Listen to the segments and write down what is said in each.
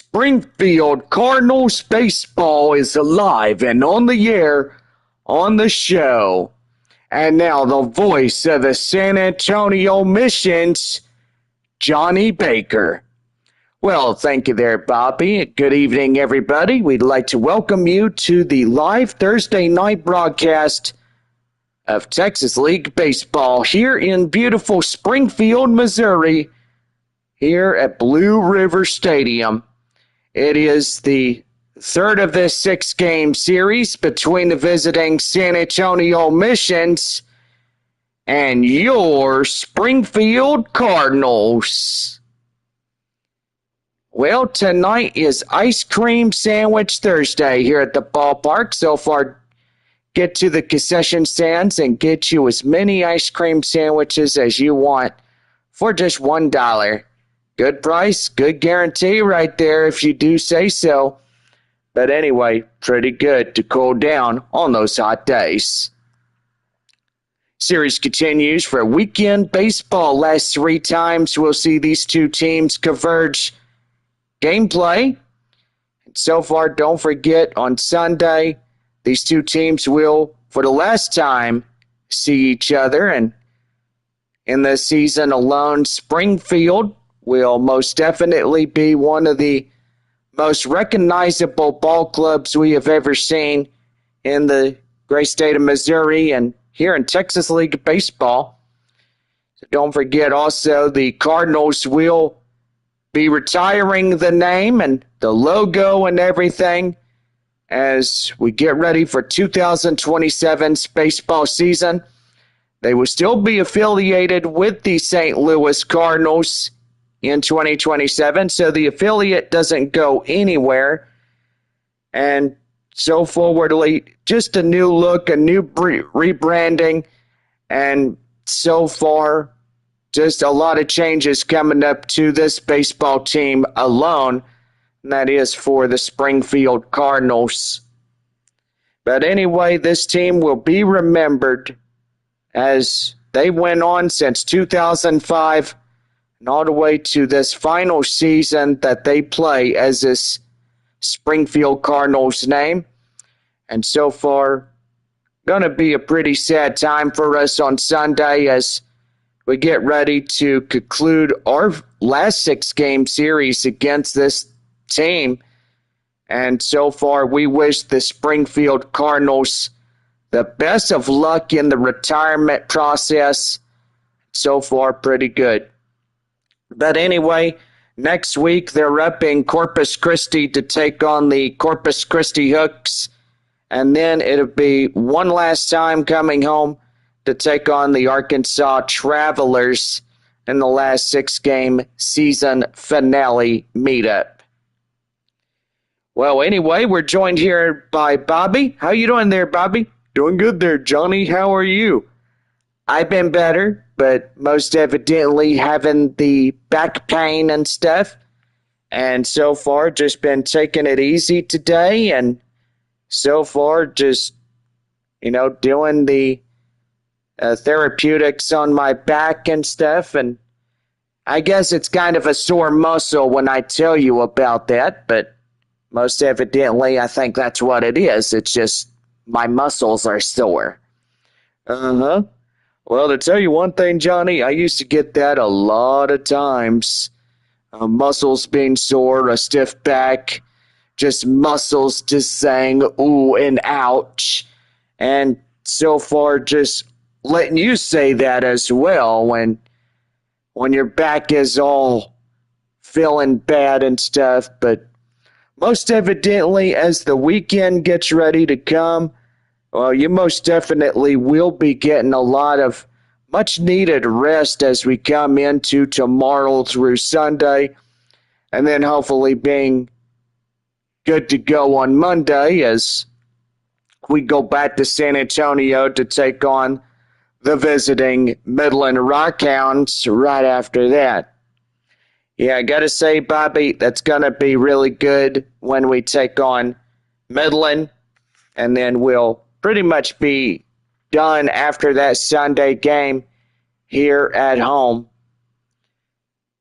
Springfield Cardinals baseball is alive and on the air on the show. And now the voice of the San Antonio Missions, Johnny Baker. Well, thank you there, Bobby. Good evening, everybody. We'd like to welcome you to the live Thursday night broadcast of Texas League Baseball here in beautiful Springfield, Missouri, here at Blue River Stadium. It is the third of this six-game series between the visiting San Antonio Missions and your Springfield Cardinals. Well, tonight is Ice Cream Sandwich Thursday here at the ballpark. So far, get to the concession stands and get you as many ice cream sandwiches as you want for just $1. Good price, good guarantee right there if you do say so. But anyway, pretty good to cool down on those hot days. Series continues for weekend baseball. Last three times we'll see these two teams converge gameplay. And so far, don't forget, on Sunday, these two teams will, for the last time, see each other. And in this season alone, Springfield will most definitely be one of the most recognizable ball clubs we have ever seen in the great state of Missouri and here in Texas League Baseball. So don't forget also the Cardinals will be retiring the name and the logo and everything as we get ready for 2027's baseball season. They will still be affiliated with the St. Louis Cardinals in 2027, so the affiliate doesn't go anywhere. And so forwardly, just a new look, a new rebranding, and so far, just a lot of changes coming up to this baseball team alone, and that is for the Springfield Cardinals. But anyway, this team will be remembered as they went on since 2005 and all the way to this final season that they play as this Springfield Cardinals name. And so far, going to be a pretty sad time for us on Sunday as we get ready to conclude our last six-game series against this team. And so far, we wish the Springfield Cardinals the best of luck in the retirement process. So far, pretty good. But anyway, next week they're up in Corpus Christi to take on the Corpus Christi Hooks. And then it'll be one last time coming home to take on the Arkansas Travelers in the last six-game season finale meetup. Well, anyway, we're joined here by Bobby. How you doing there, Bobby? Doing good there, Johnny. How are you? I've been better, but most evidently having the back pain and stuff. And so far, just been taking it easy today. And so far, just, doing the therapeutics on my back and stuff. And I guess it's kind of a sore muscle when I tell you about that. But most evidently, I think that's what it is. It's just my muscles are sore. Uh-huh. Well, to tell you one thing, Johnny, I used to get that a lot of times. Muscles being sore, a stiff back, just muscles just saying ooh and ouch. And so far, just letting you say that as well when your back is all feeling bad and stuff. But most evidently, as the weekend gets ready to come, well, you most definitely will be getting a lot of much-needed rest as we come into tomorrow through Sunday, and then hopefully being good to go on Monday as we go back to San Antonio to take on the visiting Midland Rockhounds right after that. Yeah, I got to say, Bobby, that's going to be really good when we take on Midland, and then we'll pretty much be done after that Sunday game here at home.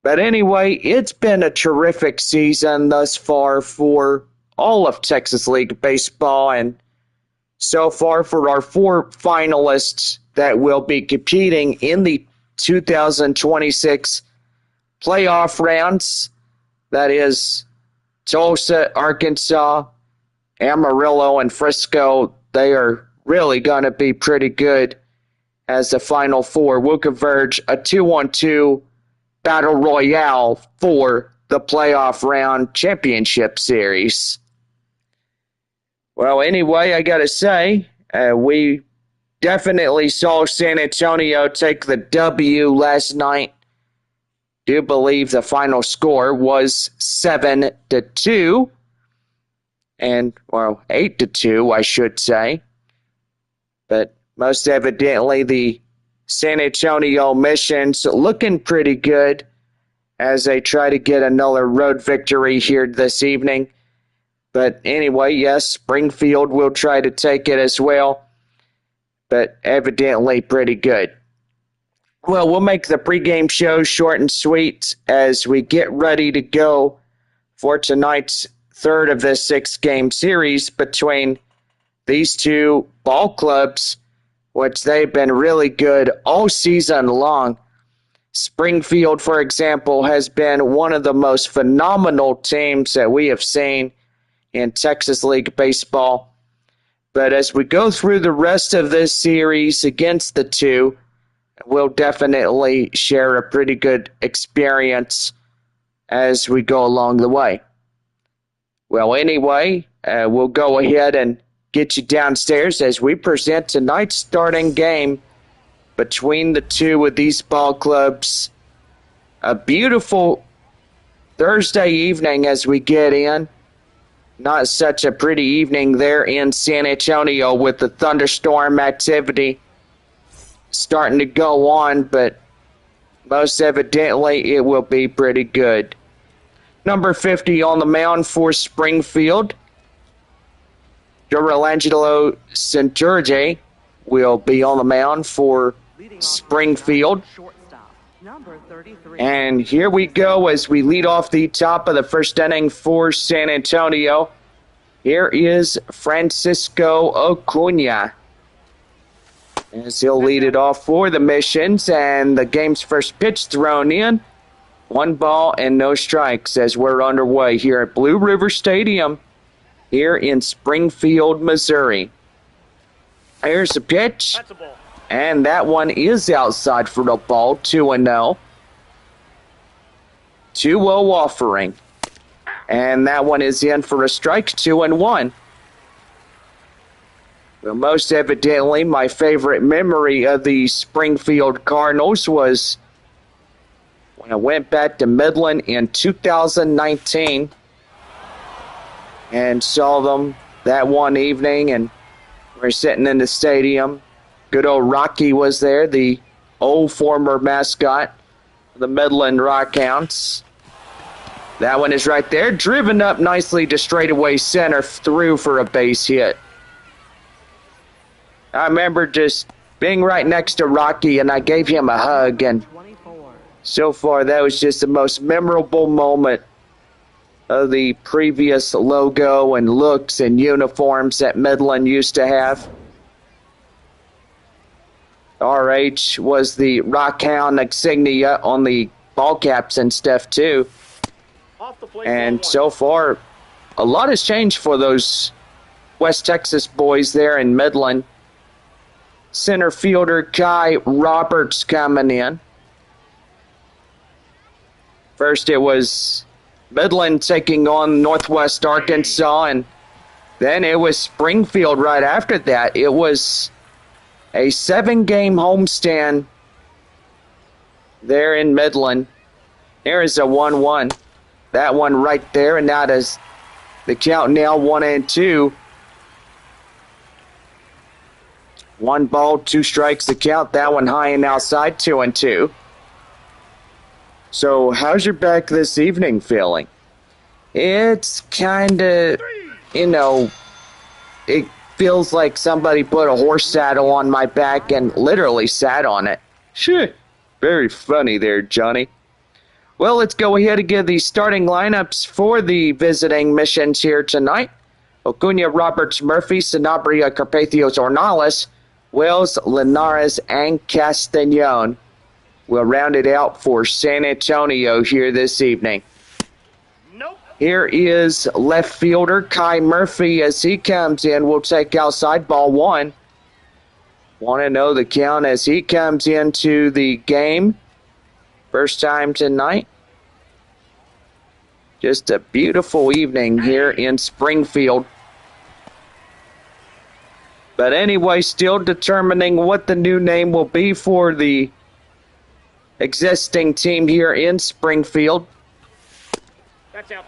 But anyway, it's been a terrific season thus far for all of Texas League Baseball, and so far for our 4 finalists that will be competing in the 2026 playoff rounds. That is Tulsa, Arkansas, Amarillo, and Frisco. They are really going to be pretty good as the final 4 will converge a 2-on-2 battle royale for the playoff round championship series. Well, anyway, I got to say, we definitely saw San Antonio take the W last night. Do believe the final score was 7-2. And, well, 8-2, I should say. But most evidently, the San Antonio Missions looking pretty good as they try to get another road victory here this evening. But anyway, yes, Springfield will try to take it as well. But evidently pretty good. Well, we'll make the pregame show short and sweet as we get ready to go for tonight's third of this 6-game series between these 2 ball clubs, which they've been really good all season long. Springfield, for example, has been one of the most phenomenal teams that we have seen in Texas League Baseball. But as we go through the rest of this series against the 2, we'll definitely share a pretty good experience as we go along the way. Well, anyway, we'll go ahead and get you downstairs as we present tonight's starting game between the 2 of these ball clubs. A beautiful Thursday evening as we get in. Not such a pretty evening there in San Antonio with the thunderstorm activity starting to go on, but most evidently it will be pretty good. Number 50 on the mound for Springfield, Durangelo Centurge will be on the mound for Springfield. And here we go as we lead off the top of the first inning for San Antonio. Here is Francisco Acuna, as he'll lead it off for the Missions, and the game's first pitch thrown in. 1 ball and no strikes as we're underway here at Blue River Stadium here in Springfield, Missouri. Here's the pitch, and that one is outside for the ball, 2-0. 2-0 offering, and that one is in for a strike, 2-1. Well, most evidently, my favorite memory of the Springfield Cardinals was when I went back to Midland in 2019 and saw them that one evening, and we're sitting in the stadium. Good old Rocky was there, the old former mascot of the Midland Rockhounds. That one is right there, driven up nicely to straightaway center, through for a base hit. I remember just being right next to Rocky, and I gave him a hug, and so far that was just the most memorable moment of the previous logo and looks and uniforms that Midland used to have. RH was the Rockhound insignia on the ball caps and stuff too. And so far, a lot has changed for those West Texas boys there in Midland. Center fielder Kai Roberts coming in. First it was Midland taking on Northwest Arkansas, and then it was Springfield right after that. It was a 7-game homestand there in Midland. There is a 1-1. That one right there, and now does the count now 1-2. 1 ball, 2 strikes the count. That one high and outside, 2-2. So how's your back this evening feeling? It's kind of, it feels like somebody put a horse saddle on my back and literally sat on it. Sure. Very funny there, Johnny. Well, let's go ahead and give the starting lineups for the visiting missions here tonight. Acuna, Roberts, Murphy, Sanabria, Carpathios, Ornelas, Wells, Linares, and Castañon will round it out for San Antonio here this evening. Here is left fielder Kai Murphy as he comes in. Will take outside ball one. 1-0 the count as he comes into the game. First time tonight. Just a beautiful evening here in Springfield. But anyway, still determining what the new name will be for the existing team here in Springfield.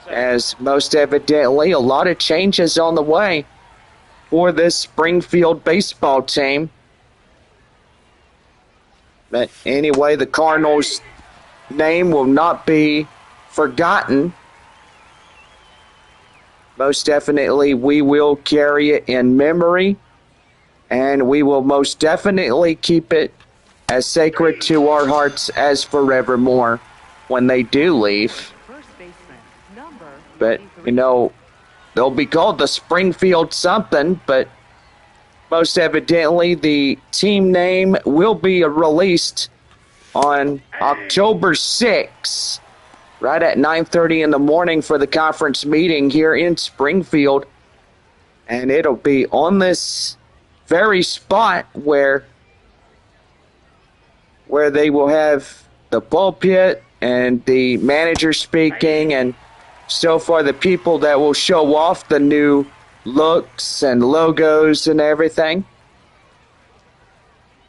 As most evidently, a lot of changes on the way for this Springfield baseball team. But anyway, the Cardinals' name will not be forgotten. Most definitely, we will carry it in memory, and we will most definitely keep it as sacred to our hearts as forevermore when they do leave. But, you know, they'll be called the Springfield something, but most evidently the team name will be released on October 6th, right at 9:30 in the morning for the conference meeting here in Springfield. And it'll be on this very spot where they will have the pulpit and the manager speaking, and so far the people that will show off the new looks and logos and everything.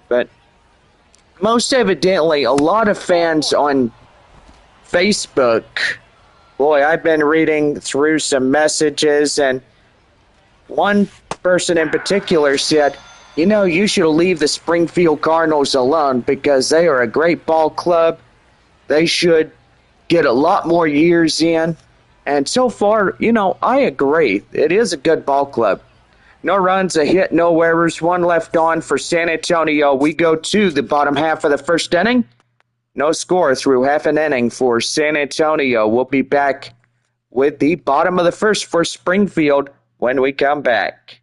But most evidently, a lot of fans on Facebook, boy, I've been reading through some messages, and one person in particular said, you know, you should leave the Springfield Cardinals alone because they are a great ball club. They should get a lot more years in. And so far, you know, I agree. It is a good ball club. No runs, a hit, no errors, one left on for San Antonio. We go to the bottom half of the first inning. No score through half an inning for San Antonio. We'll be back with the bottom of the first for Springfield when we come back.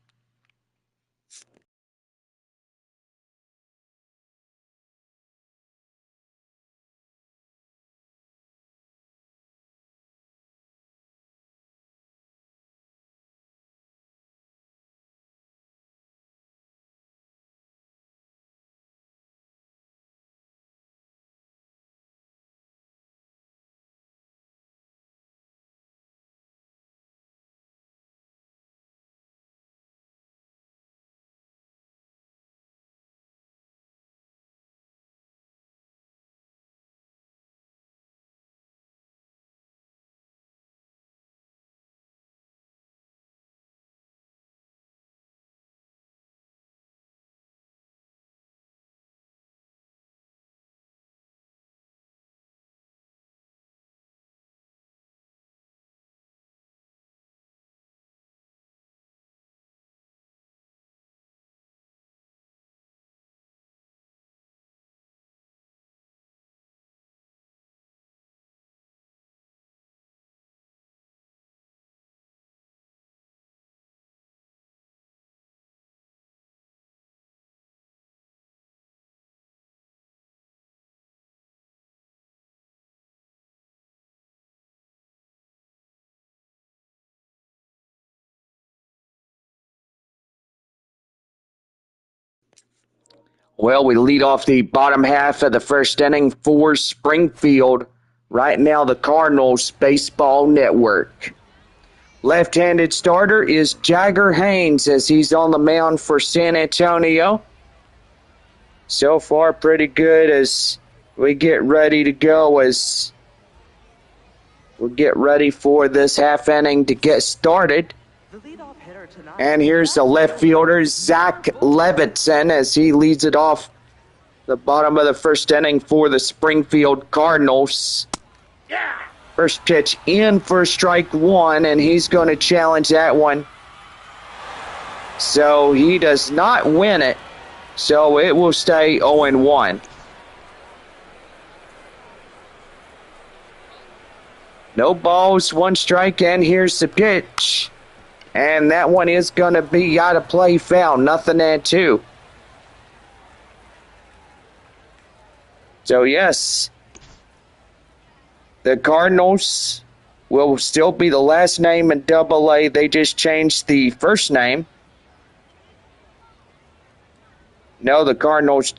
Well, we lead off the bottom half of the first inning for Springfield. Right now, the Cardinals Baseball Network. Left-handed starter is Jagger Haynes as he's on the mound for San Antonio. So far, pretty good as we get ready to go, as we'll get ready for this half inning to get started. And here's the left fielder, Zach Levittson, as he leads it off the bottom of the first inning for the Springfield Cardinals. First pitch in for strike one, and he's going to challenge that one. So he does not win it, so it will stay 0-1. No balls, 1 strike, and here's the pitch. And that one is going to be out of play, foul. 0-2. So, yes, the Cardinals will still be the last name in Double-A. They just changed the first name. No, the Cardinals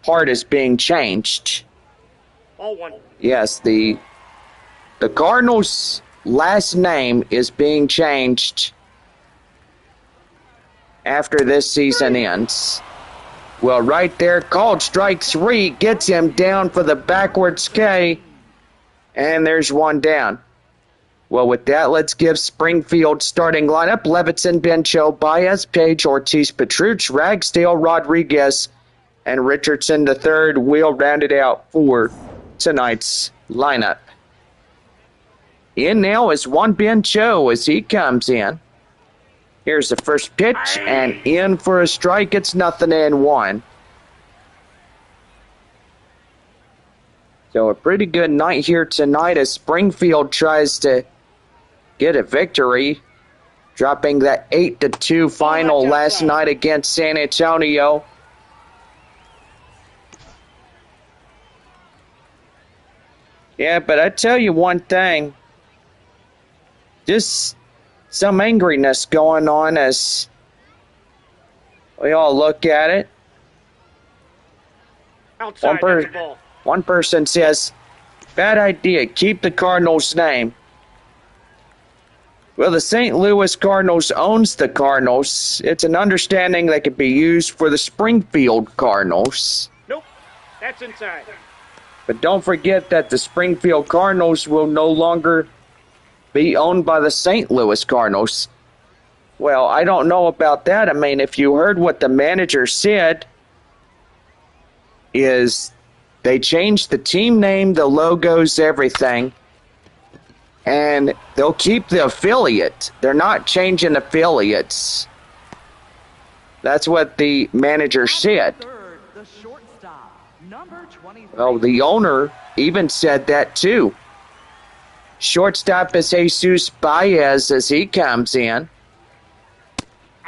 part is being changed. Ball 1. Yes, the Cardinals' last name is being changed after this season ends. Well, right there, called strike 3, gets him down for the backwards K, and there's 1 down. Well, with that, let's give Springfield starting lineup. Levittson, Bencho, Baez, Page, Ortiz, Petrucci, Ragsdale, Rodriguez, and Richardson III will round it out for tonight's lineup. In now is Juan Bencho as he comes in. Here's the first pitch, and in for a strike. It's 0-1. So a pretty good night here tonight as Springfield tries to get a victory, dropping that 8-2 final last night against San Antonio. Yeah, but I tell you one thing, just some angriness going on as we all look at it. Outside, that's a ball. One person says, bad idea, keep the Cardinals' name. Well, the St. Louis Cardinals owns the Cardinals. It's an understanding that could be used for the Springfield Cardinals. Nope, that's inside. But don't forget that the Springfield Cardinals will no longer be owned by the St. Louis Cardinals. Well, I don't know about that. I mean, if you heard what the manager said, is they changed the team name, the logos, everything, and they'll keep the affiliate. They're not changing affiliates. That's what the manager said. Well, the owner even said that too. Shortstop is Jesus Baez as he comes in.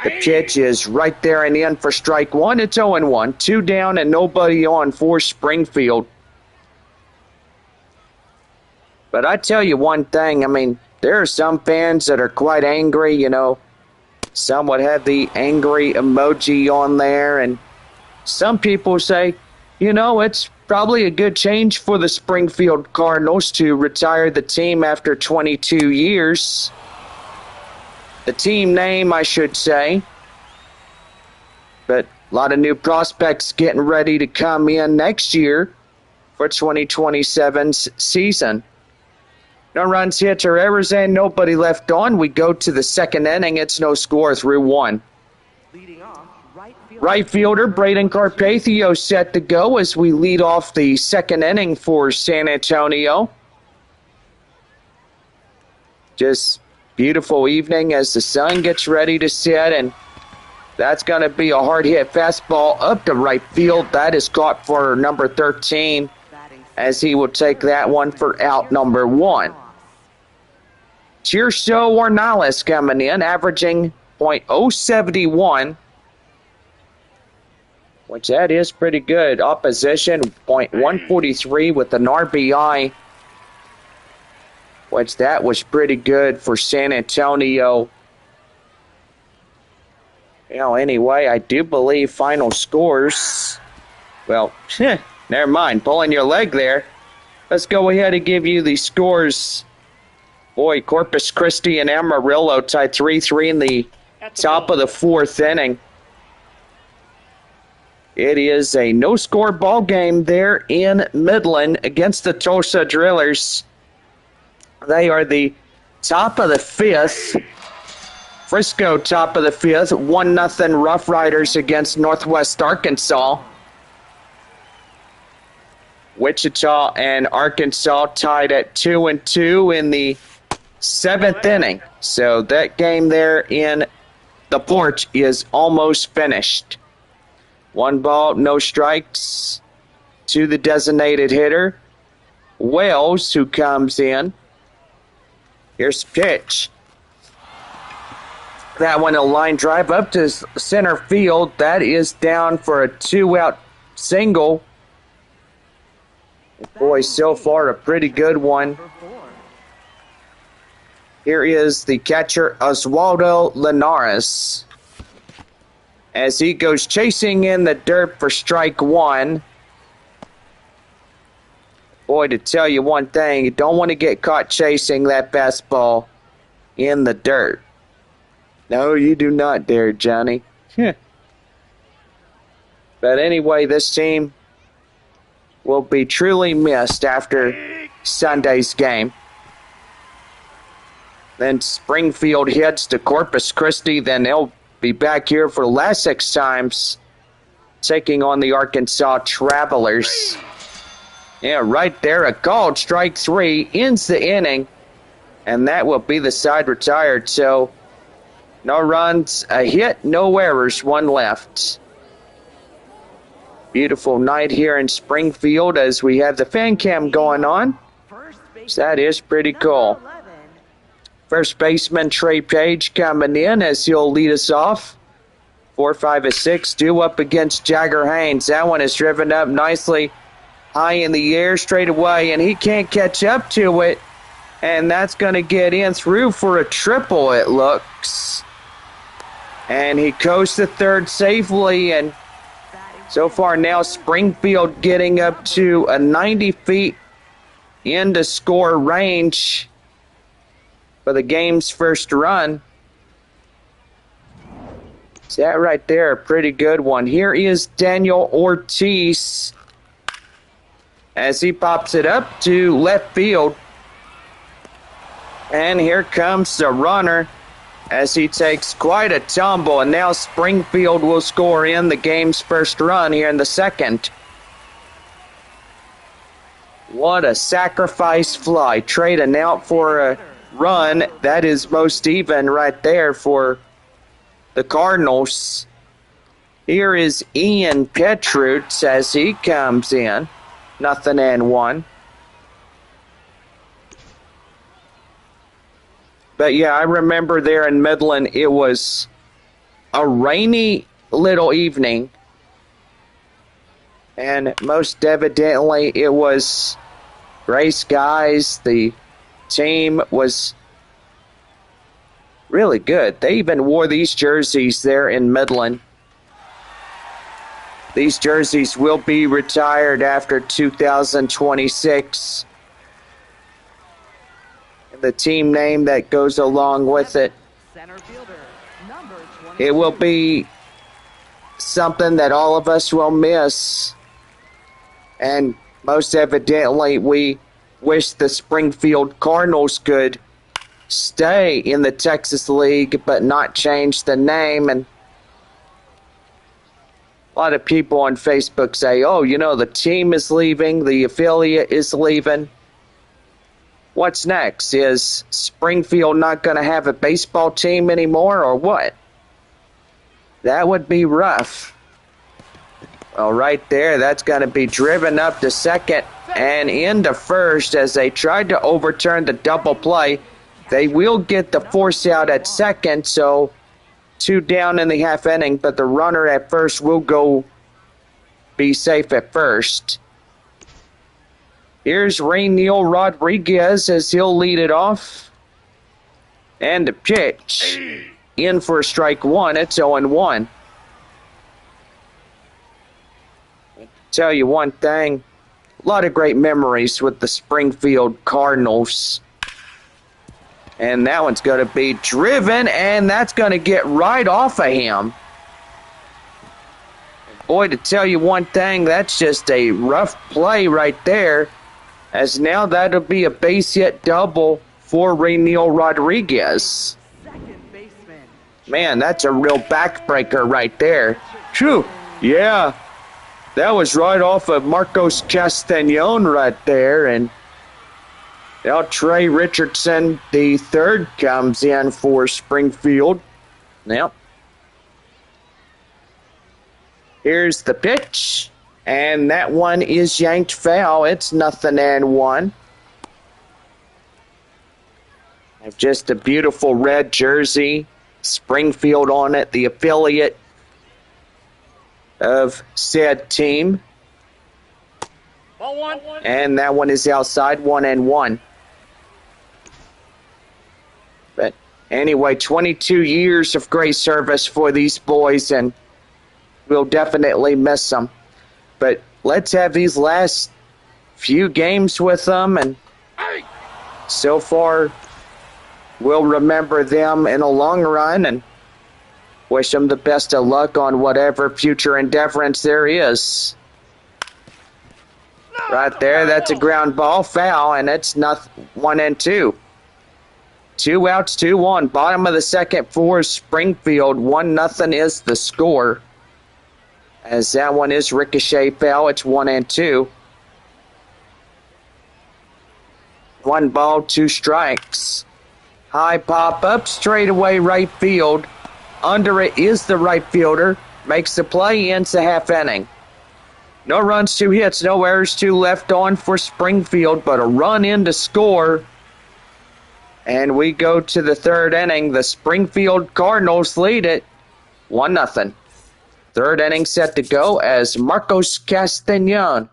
The pitch is right there and in for strike 1. It's 0-1. 2 down and nobody on for Springfield. But I tell you one thing, I mean, there are some fans that are quite angry, you know. Some would have the angry emoji on there, and some people say, you know, it's probably a good change for the Springfield Cardinals to retire the team after 22 years. The team name, I should say. But a lot of new prospects getting ready to come in next year for 2027's season. No runs, hits, or errors, and nobody left on. We go to the second inning. It's no score through 1. Right fielder Braden Carpathio set to go as we lead off the second inning for San Antonio. Just beautiful evening as the sun gets ready to set, and that's going to be a hard hit fastball up to right field. That is caught for number 13 as he will take that one for out number 1. Tirso Ornelas coming in, averaging .071, which that is pretty good. Opposition, .143 with an RBI, which that was pretty good for San Antonio. You know, anyway, I do believe final scores. Well, never mind, pulling your leg there. Let's go ahead and give you the scores. Boy, Corpus Christi and Amarillo tied 3-3 in the top of the 4th inning. It is a no-score ball game there in Midland against the Tulsa Drillers. They are the top of the 5th. Frisco top of the 5th. 1-0 Rough Riders against Northwest Arkansas. Wichita and Arkansas tied at 2-2 in the 7th inning. So that game there in the porch is almost finished. 1 ball, no strikes to the designated hitter, Wells, who comes in. Here's the pitch. That one, a line drive up to center field. That is down for a 2-out single. Boy, so far a pretty good one. Here is the catcher, Oswaldo Linares, as he goes chasing in the dirt for strike one. Boy, to tell you one thing, you don't want to get caught chasing that fastball in the dirt. No, you do not dare, Johnny. But anyway, this team will be truly missed after Sunday's game. Then Springfield heads to Corpus Christi. Then they'll be back here for the last 6 times, taking on the Arkansas Travelers. Yeah, right there, a called strike 3 ends the inning, and that will be the side retired. So no runs, a hit, no errors, 1 left. Beautiful night here in Springfield as we have the fan cam going on. So that is pretty cool. First baseman Trey Page coming in as he'll lead us off. 4, 5, and 6 due up against Jagger Haynes. That one is driven up nicely high in the air straight away, and he can't catch up to it. And that's going to get in through for a triple, it looks. And he goes to third safely, and so far now Springfield getting up to a 90 feet into score range for the game's first run. Is that right there? A pretty good one. Here is Daniel Ortiz as he pops it up to left field. And here comes the runner as he takes quite a tumble. And now Springfield will score in the game's first run here in the second. What a sacrifice fly. Trading out for a run. That is most even right there for the Cardinals. Here is Ian Petrutz as he comes in. 0-1. But yeah, I remember there in Midland, it was a rainy little evening. And most evidently, it was gray skies. The team was really good. They even wore these jerseys there in Midland. These jerseys will be retired after 2026. And the team name that goes along with it, it will be something that all of us will miss. And most evidently, we wish the Springfield Cardinals could stay in the Texas League but not change the name. And a lot of people on Facebook say, oh, you know, the team is leaving, the affiliate is leaving. What's next? Is Springfield not going to have a baseball team anymore or what? That would be rough. Well, right there, that's going to be driven up to second and into first as they tried to overturn the double play. They will get the force out at second, so 2 down in the half inning, but the runner at first will go be safe at first. Here's Rainiel Rodriguez as he'll lead it off. And the pitch in for strike 1. It's 0-1. Tell you one thing, a lot of great memories with the Springfield Cardinals. And that one's going to be driven, and that's going to get right off of him. Boy, to tell you one thing, that's just a rough play right there, as now that'll be a base hit double for Rainiel Rodriguez. Man, that's a real backbreaker right there. Phew, yeah. That was right off of Marcos Castañon right there. And now Trey Richardson, the third, comes in for Springfield. Now, here's the pitch. And that one is yanked foul. It's 0-1. Have just a beautiful red jersey, Springfield on it, the affiliate of said team. Ball one. And that one is outside, 1-1. But anyway, 22 years of great service for these boys, and we'll definitely miss them. But let's have these last few games with them, and so far we'll remember them in the long run and wish them the best of luck on whatever future endeavors there is. Right there, that's a ground ball foul, and it's 1-2. 2 outs, 2-1. Bottom of the second for Springfield. 1-0 is the score. As that one is ricochet foul, it's 1-2. 1 ball, 2 strikes. High pop up, straight away right field. Under it is the right fielder. Makes the play, ends the half inning. No runs, 2 hits, no errors, 2 left on for Springfield, but a run in to score. And we go to the third inning. The Springfield Cardinals lead it 1-0. Third inning set to go as Marcos Castañon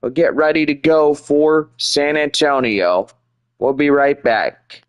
will get ready to go for San Antonio. We'll be right back.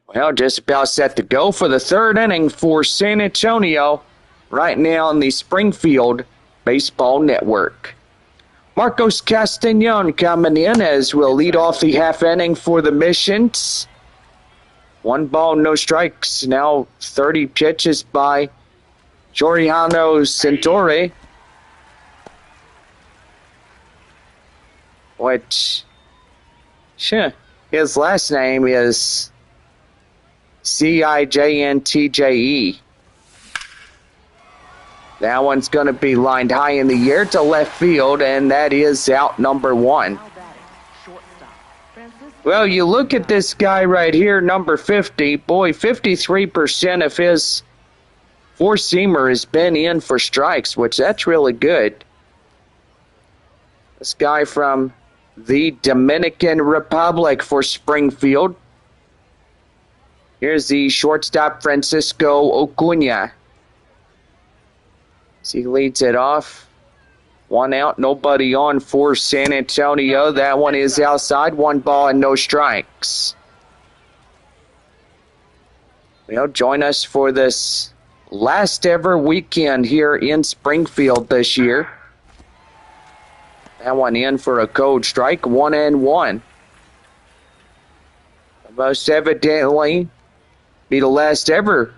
Well, just about set to go for the third inning for San Antonio right now on the Springfield Baseball Network. Marcos Castañon coming in as we'll lead off the half inning for the Missions. 1 ball, no strikes. Now 30 pitches by Giordano Centauri, which his last name is Cijntje. That one's going to be lined high in the air to left field, and that is out number 1. Well, you look at this guy right here, number 50. Boy, 53% of his four-seamer has been in for strikes, which that's really good. This guy from the Dominican Republic for Springfield. Here's the shortstop, Francisco Acuna. As he leads it off. One out, nobody on for San Antonio. That one is outside. 1 ball and no strikes. Well, join us for this last ever weekend here in Springfield this year. That one in for a cold strike, 1-1. Most evidently be the last ever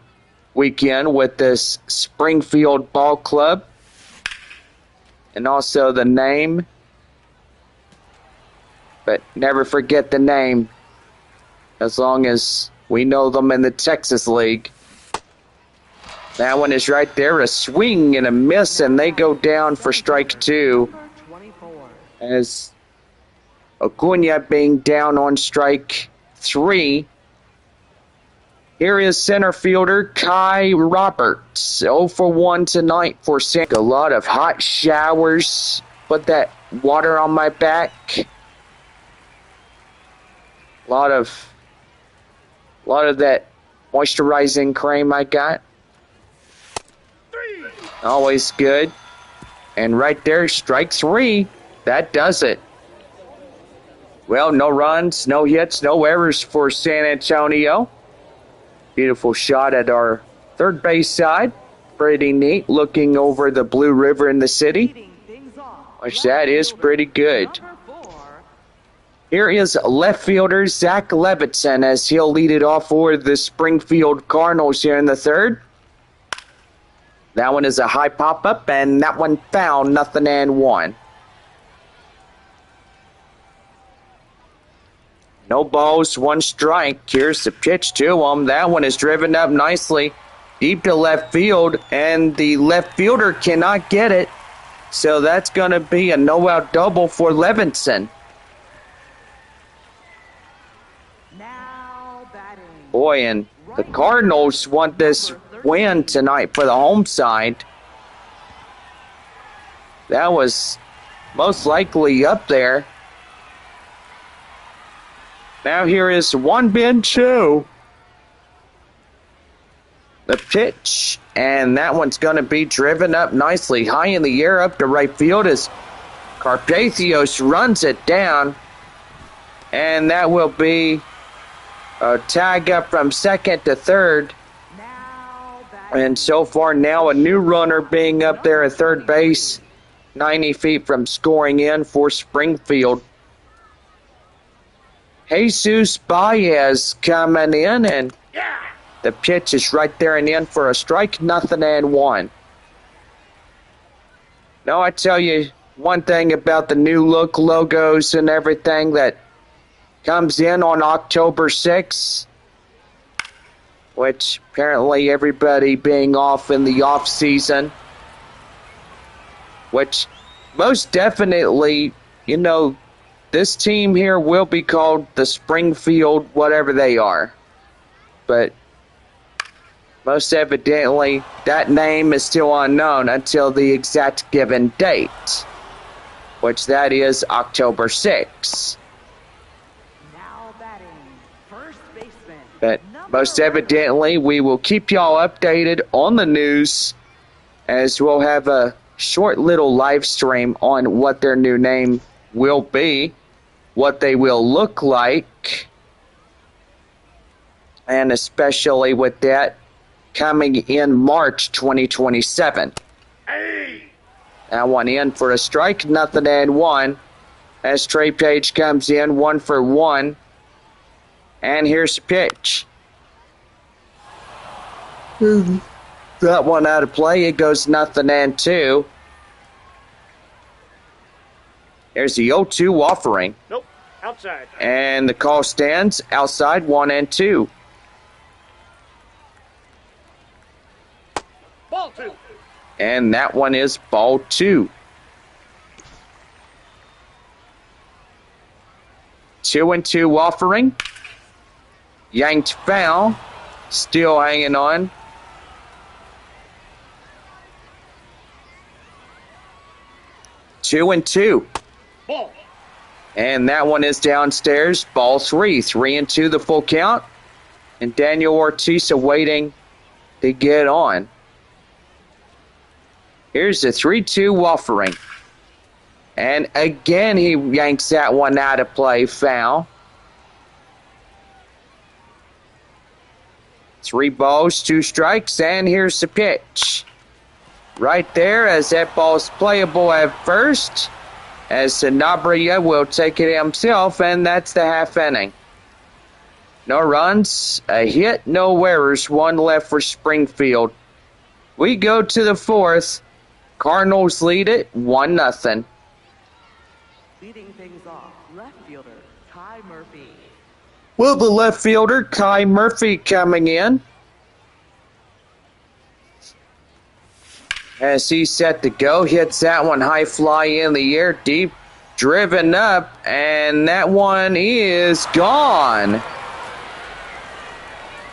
weekend with this Springfield Ball Club. And also the name. But never forget the name as long as we know them in the Texas League. That one is right there, a swing and a miss, and they go down for strike 2. As Acuna being down on strike 3. Here is center fielder Kai Roberts. 0 for 1 tonight for San. A lot of hot showers. Put that water on my back. A lot of that moisturizing cream I got. Always good. And right there, strike 3. That does it. Well, no runs, no hits, no errors for San Antonio. Beautiful shot at our third base side. Pretty neat, looking over the Blue River in the city, which that is pretty good. Here is left fielder Zach Levittson as he'll lead it off for the Springfield Cardinals here in the third. That one is a high pop-up, and that one foul, 0-1. No balls, 1 strike. Here's the pitch to him. That one is driven up nicely deep to left field, and the left fielder cannot get it. So that's going to be a no-out double for Levinson. Boy, and the Cardinals want this win tonight for the home side. That was most likely up there. Now here is 1-2. The pitch, and that one's going to be driven up nicely, high in the air up to right field as Carpathios runs it down. And that will be a tag up from second to third. And so far now a new runner being up there at third base, 90 feet from scoring in for Springfield. Jesus Baez coming in, and the pitch is right there and in for a strike, 0-1. Now I tell you one thing about the new look logos and everything that comes in on October 6th, which apparently everybody being off in the off season, which most definitely, you know, this team here will be called the Springfield whatever they are. But most evidently, that name is still unknown until the exact given date, which that is October 6th. But most evidently, we will keep y'all updated on the news, as we'll have a short little live stream on what their new name will be, what they will look like, and especially with that coming in March 2027. That one in for a strike, 0-1. As Trey Page comes in, 1 for 1. And here's the pitch. That one out of play. It goes 0-2. There's the 0-2 offering. Nope, outside. And the call stands outside, 1-2. Ball 2. And that one is ball 2. 2-2 offering. Yanked foul. Still hanging on. 2-2. Ball. And that one is downstairs. Ball 3. 3-2 the full count. And Daniel Ortiz waiting to get on. Here's the 3-2 offering. And again, he yanks that one out of play. Foul. 3 balls, 2 strikes, and here's the pitch. Right there, as that ball's playable at first, as Sanabria will take it himself, and that's the half inning. No runs, a hit, no errors, 1 left for Springfield. We go to the 4th. Cardinals lead it 1-0. Leading things off, left fielder Kai Murphy. Well, the left fielder, Kai Murphy, coming in. As he's set to go, hits that one high fly in the air, deep, driven up, and that one is gone.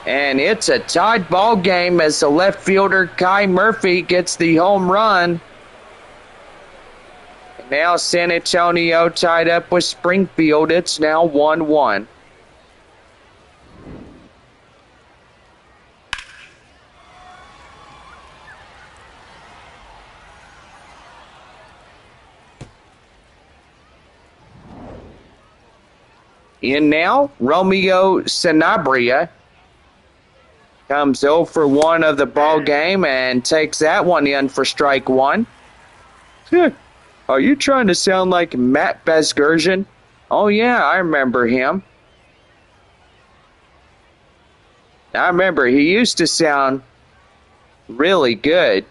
And it's a tied ball game as the left fielder, Kai Murphy, gets the home run. And now San Antonio tied up with Springfield. It's now 1-1. In now, Romeo Sanabria comes 0 for 1 of the ball game and takes that one in for strike 1. Are you trying to sound like Matt Vasgersian? Oh yeah, I remember him. I remember he used to sound really good.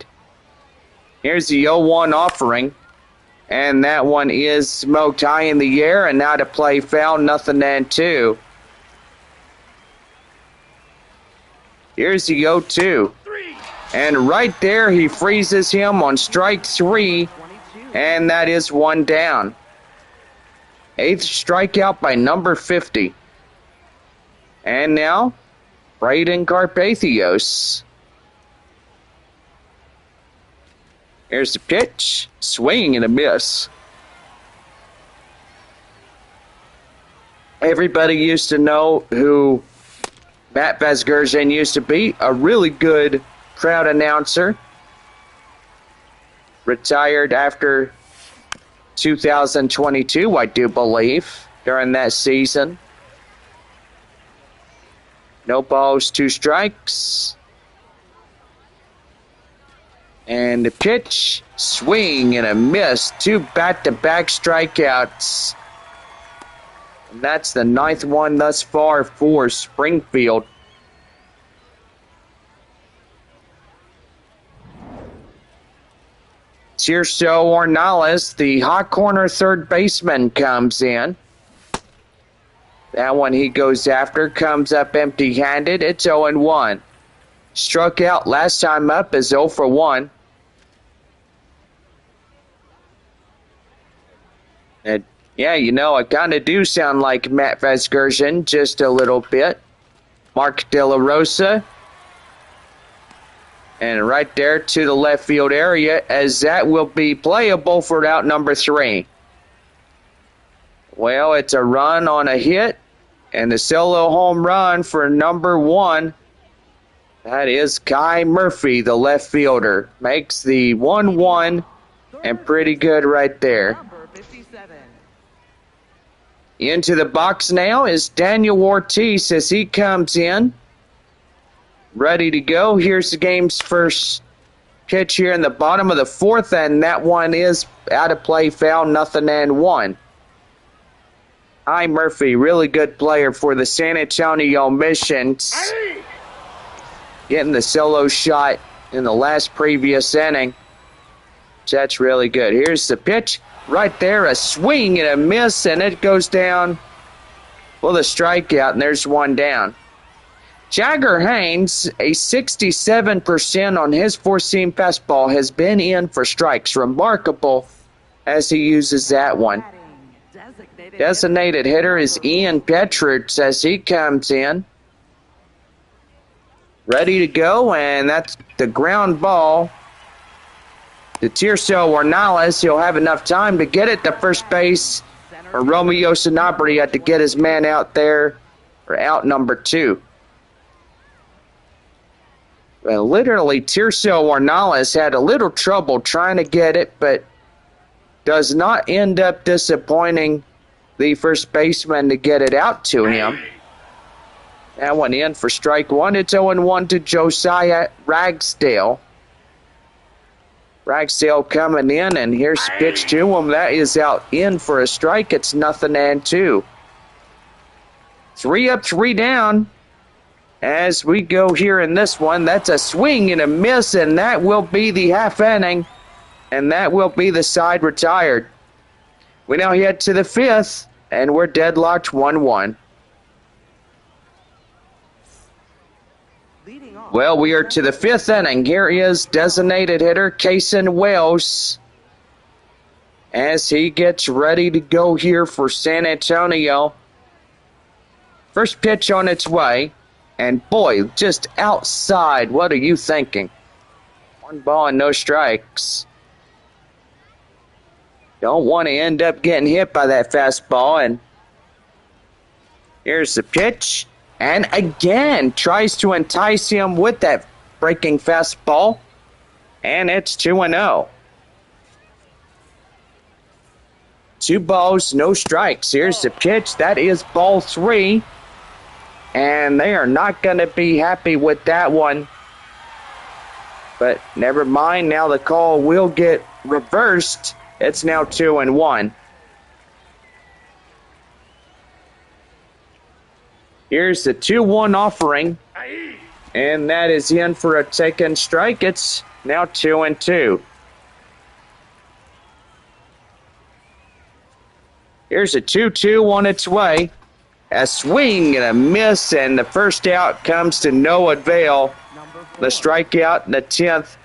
Here's the 0-1 offering. And that one is smoked high in the air, and now to play foul, 0-2. Here's the 0-2. And right there, he freezes him on strike 3, and that is 1 down. 8th strikeout by number 50. And now, Braden Carpathios. Here's the pitch. Swing and a miss. Everybody used to know who Matt Vasgersian used to be. A really good crowd announcer. Retired after 2022, I do believe, during that season. No balls, 2 strikes. And the pitch, swing and a miss. 2 back-to-back strikeouts. And that's the 9th one thus far for Springfield. Tirso Ornales, the hot corner third baseman, comes in. That one he goes after, comes up empty-handed. It's 0-1. Struck out last time up is 0 for 1. And yeah, you know, I kind of do sound like Matt Vasgersian, just a little bit. Mark De La Rosa. And right there to the left field area, as that will be playable for out number 3. Well, it's a run on a hit, and the solo home run for number 1. That is Kai Murphy, the left fielder. Makes the 1-1, and pretty good right there. Into the box now is Daniel Ortiz as he comes in. Ready to go. Here's the game's first pitch here in the bottom of the 4th, and that one is out of play, foul, 0-1. Kai Murphy, really good player for the San Antonio Missions. Getting the solo shot in the last previous inning. That's really good. Here's the pitch. Right there, a swing and a miss, and it goes down. Well, the strikeout, and there's 1 down. Jagger Haynes, a 67% on his four-seam fastball, has been in for strikes. Remarkable as he uses that one. Designated hitter is Ian Petrich as he comes in. Ready to go, and that's the ground ball to Tirso Ornelas. He'll have enough time to get it to first base. Or Romeo Sanabria to get his man out there for out number 2. Well, literally, Tirso Ornelas had a little trouble trying to get it, but does not end up disappointing the first baseman to get it out to him. That one in for strike 1. It's 0-1 to Josiah Ragsdale. Ragsdale coming in, and here's the pitch to him. That is out in for a strike. It's 0-2. 3 up, 3 down. As we go here in this one, that's a swing and a miss, and that will be the half inning, and that will be the side retired. We now head to the 5th, and we're deadlocked 1-1. Well, we are to the 5th inning. Here is designated hitter Kason Wells as he gets ready to go here for San Antonio. First pitch on its way. And boy, just outside. What are you thinking? 1 ball and no strikes. Don't want to end up getting hit by that fastball. And here's the pitch. And again, tries to entice him with that breaking fastball. And it's 2-0. 2 balls, no strikes. Here's the pitch. That is ball 3. And they are not going to be happy with that one. But never mind. Now the call will get reversed. It's now 2-1. Here's the 2-1 offering. And that is in for a taken strike. It's now 2-2. Here's a 2-2 on its way. A swing and a miss, and the first out comes to no avail. The strikeout in the 10th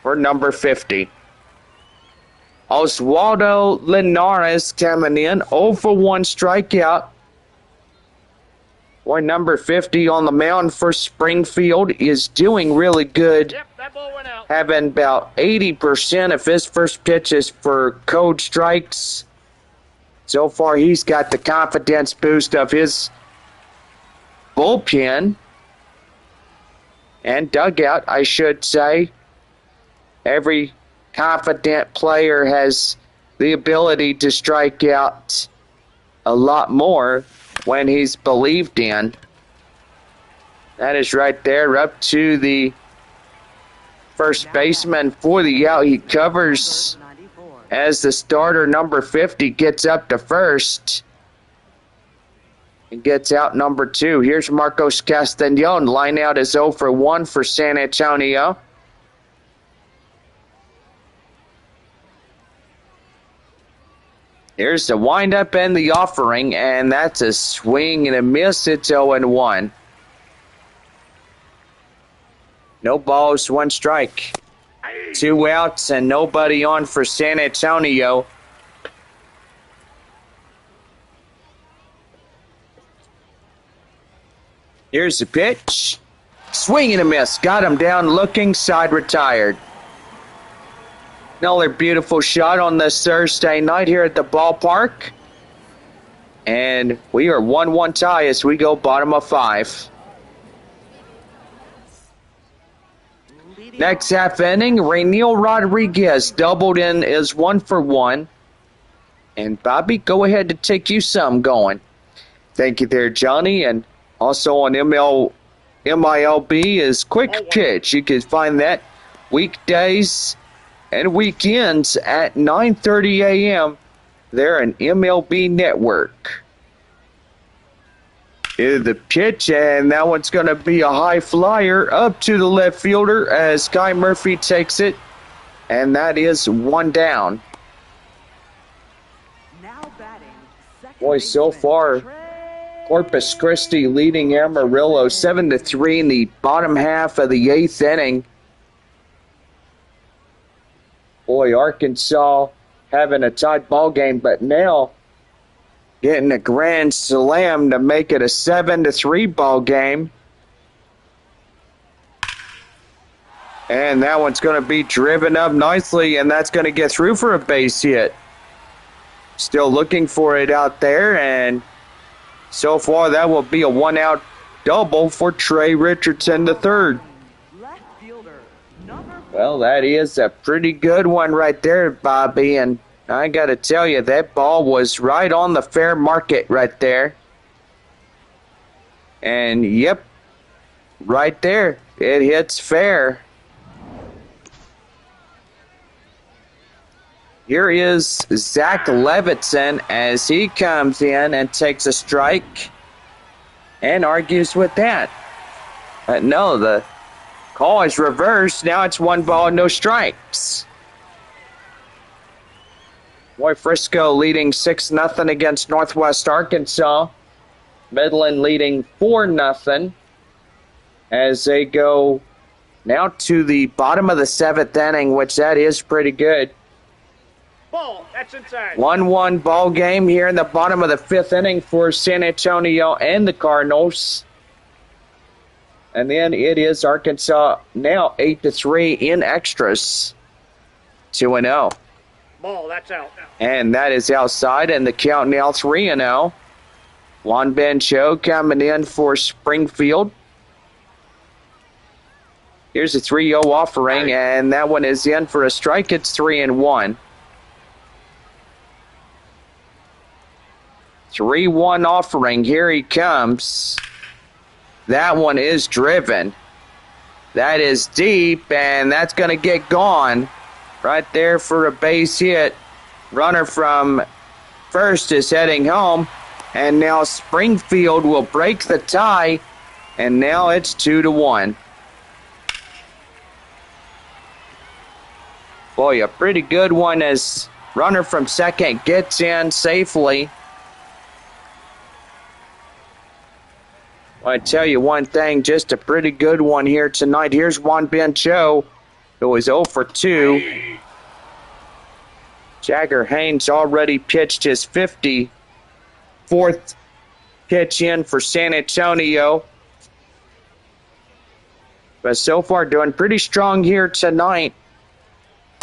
for number 50. Oswaldo Linares coming in, 0 for 1 strikeout. Boy, number 50 on the mound for Springfield is doing really good. Yep, that ball went out. Having about 80% of his first pitches for code strikes. So far, he's got the confidence boost of his bullpen and dugout, I should say. Every confident player has the ability to strike out a lot more when he's believed in. That is right there up to the first baseman for the out. He covers as the starter, number 50, gets up to first and gets out number 2. Here's Marcos Castañon. Line out is 0 for 1 for San Antonio. Here's the windup and the offering, and that's a swing and a miss. It's 0-1. No balls, 1 strike. 2 outs and nobody on for San Antonio. Here's the pitch. Swing and a miss. Got him down looking. Side retired. Another beautiful shot on this Thursday night here at the ballpark. And we are 1-1 tie as we go bottom of 5. Next half inning, Rainiel Rodriguez doubled in is 1 for 1. And Bobby, go ahead to take you some going. Thank you there, Johnny. And also on MILB is Quick Pitch. You can find that weekdays and weekends at 9:30 a.m. They're an MLB network. Here's the pitch, and that one's going to be a high flyer up to the left fielder as Sky Murphy takes it, and that is 1 down. Boy, so far, Corpus Christi leading Amarillo 7-3 in the bottom half of the 8th inning. Boy, Arkansas having a tight ball game, but now getting a grand slam to make it a 7-3 ball game. And that one's going to be driven up nicely, and that's going to get through for a base hit. Still looking for it out there, and so far that will be a one-out double for Trey Richardson III. Left fielder, number Well, that is a pretty good one right there, Bobby, and I got to tell you, that ball was right on the fair market right there. And, yep, right there, it hits fair. Here is Zach Levittson as he comes in and takes a strike and argues with that. No, the call is reversed. Now it's 1 ball, no strikes. Boy, Frisco leading 6-0 against Northwest Arkansas. Midland leading 4-0 as they go now to the bottom of the 7th inning, which that is pretty good. Ball. That's inside. 1-1 ball game here in the bottom of the 5th inning for San Antonio and the Cardinals. And then it is Arkansas now 8-3 in extras. 2-0. Ball. That's out. And that is outside, and the count now 3-0. Juan Ben Cho coming in for Springfield. Here's a 3-0 offering, and that one is in for a strike. It's 3-1. 3-1 offering. Here he comes. That one is driven. That is deep, and that's going to get gone. Right there for a base hit. Runner from first is heading home, and now Springfield will break the tie, and now it's 2-1. Boy, a pretty good one as runner from second gets in safely. I tell you one thing, just a pretty good one here tonight. Here's Juan Ben Cho, who is 0 for 2. Jagger Haynes already pitched his 54th pitch in for San Antonio. But so far doing pretty strong here tonight.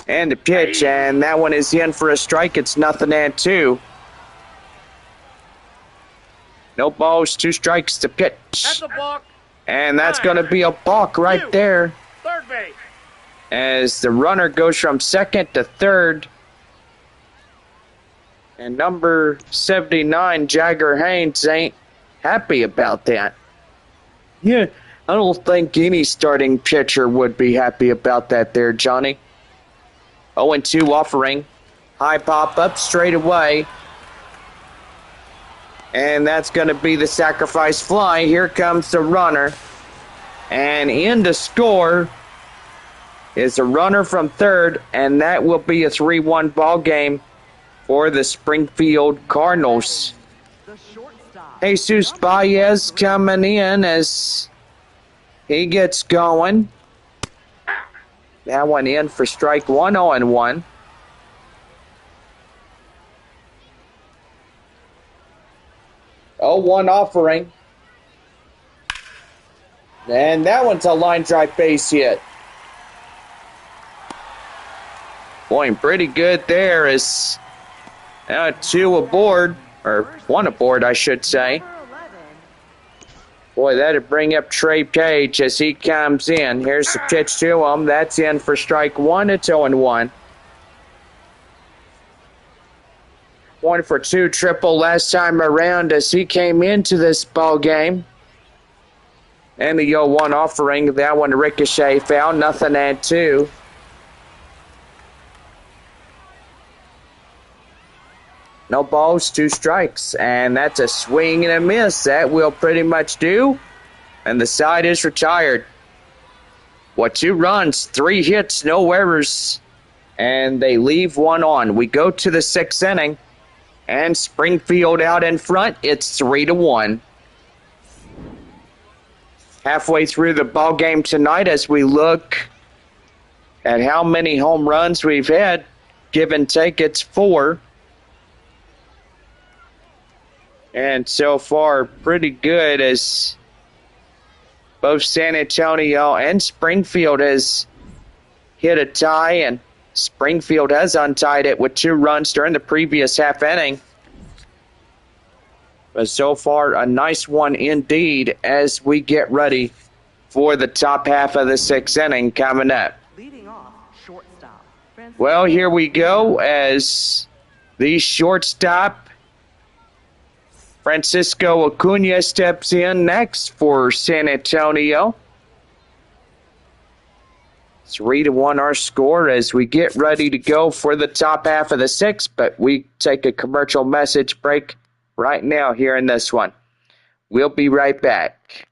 And the pitch, and that one is in for a strike. It's 0-2. No balls, 2 strikes to pitch. That's a balk. And that's going to be a balk right there. Third base. As the runner goes from second to third. And number 79, Jagger Haynes, ain't happy about that. Yeah, I don't think any starting pitcher would be happy about that there, Johnny. 0-2 offering. High pop up straight away. And that's going to be the sacrifice fly. Here comes the runner. And in to score is a runner from third, and that will be a 3-1 ball game for the Springfield Cardinals. the shortstop. Jesus Baez coming in as he gets going. That one in for strike 1, 0-1. Oh, 1 offering. And that one's a line drive base hit. Boy, pretty good there as 2 aboard, or 1 aboard, I should say. Number 11, Boy, that'd bring up Trey Page as he comes in. Here's the pitch to him. That's in for strike 1. It's 0-1. 1 for 2 triple last time around as he came into this ball game. And the 0-1 offering, that one ricochet foul, 0-2. No balls, 2 strikes, and that's a swing and a miss. That will pretty much do, and the side is retired. 2 runs, 3 hits, no errors, and they leave 1 on. We go to the 6th inning, and Springfield out in front. It's 3-1. Halfway through the ball game tonight, as we look at how many home runs we've had, give and take, it's 4. And so far, pretty good as both San Antonio and Springfield has hit a tie, and Springfield has untied it with 2 runs during the previous half inning. But so far, a nice one indeed as we get ready for the top half of the 6th inning coming up. Leading off, shortstop. Well, here we go as the shortstop, Francisco Acuna, steps in next for San Antonio. 3-1 our score as we get ready to go for the top half of the 6th, but we take a commercial message break right now here in this one. We'll be right back.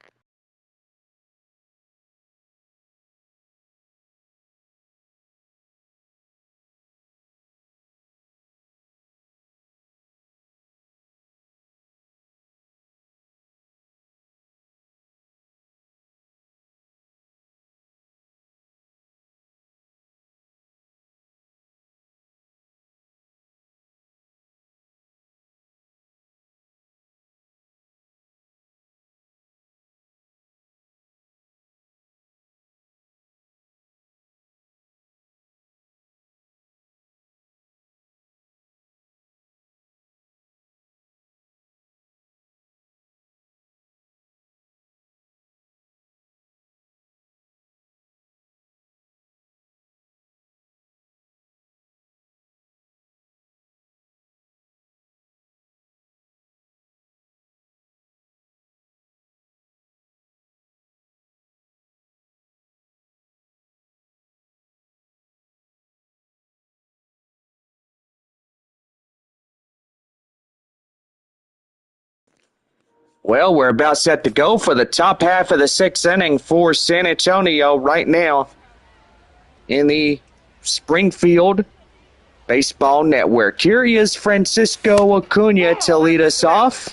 Well, we're about set to go for the top half of the 6th inning for San Antonio right now in the Springfield Baseball Network. Here is Francisco Acuna to lead us off.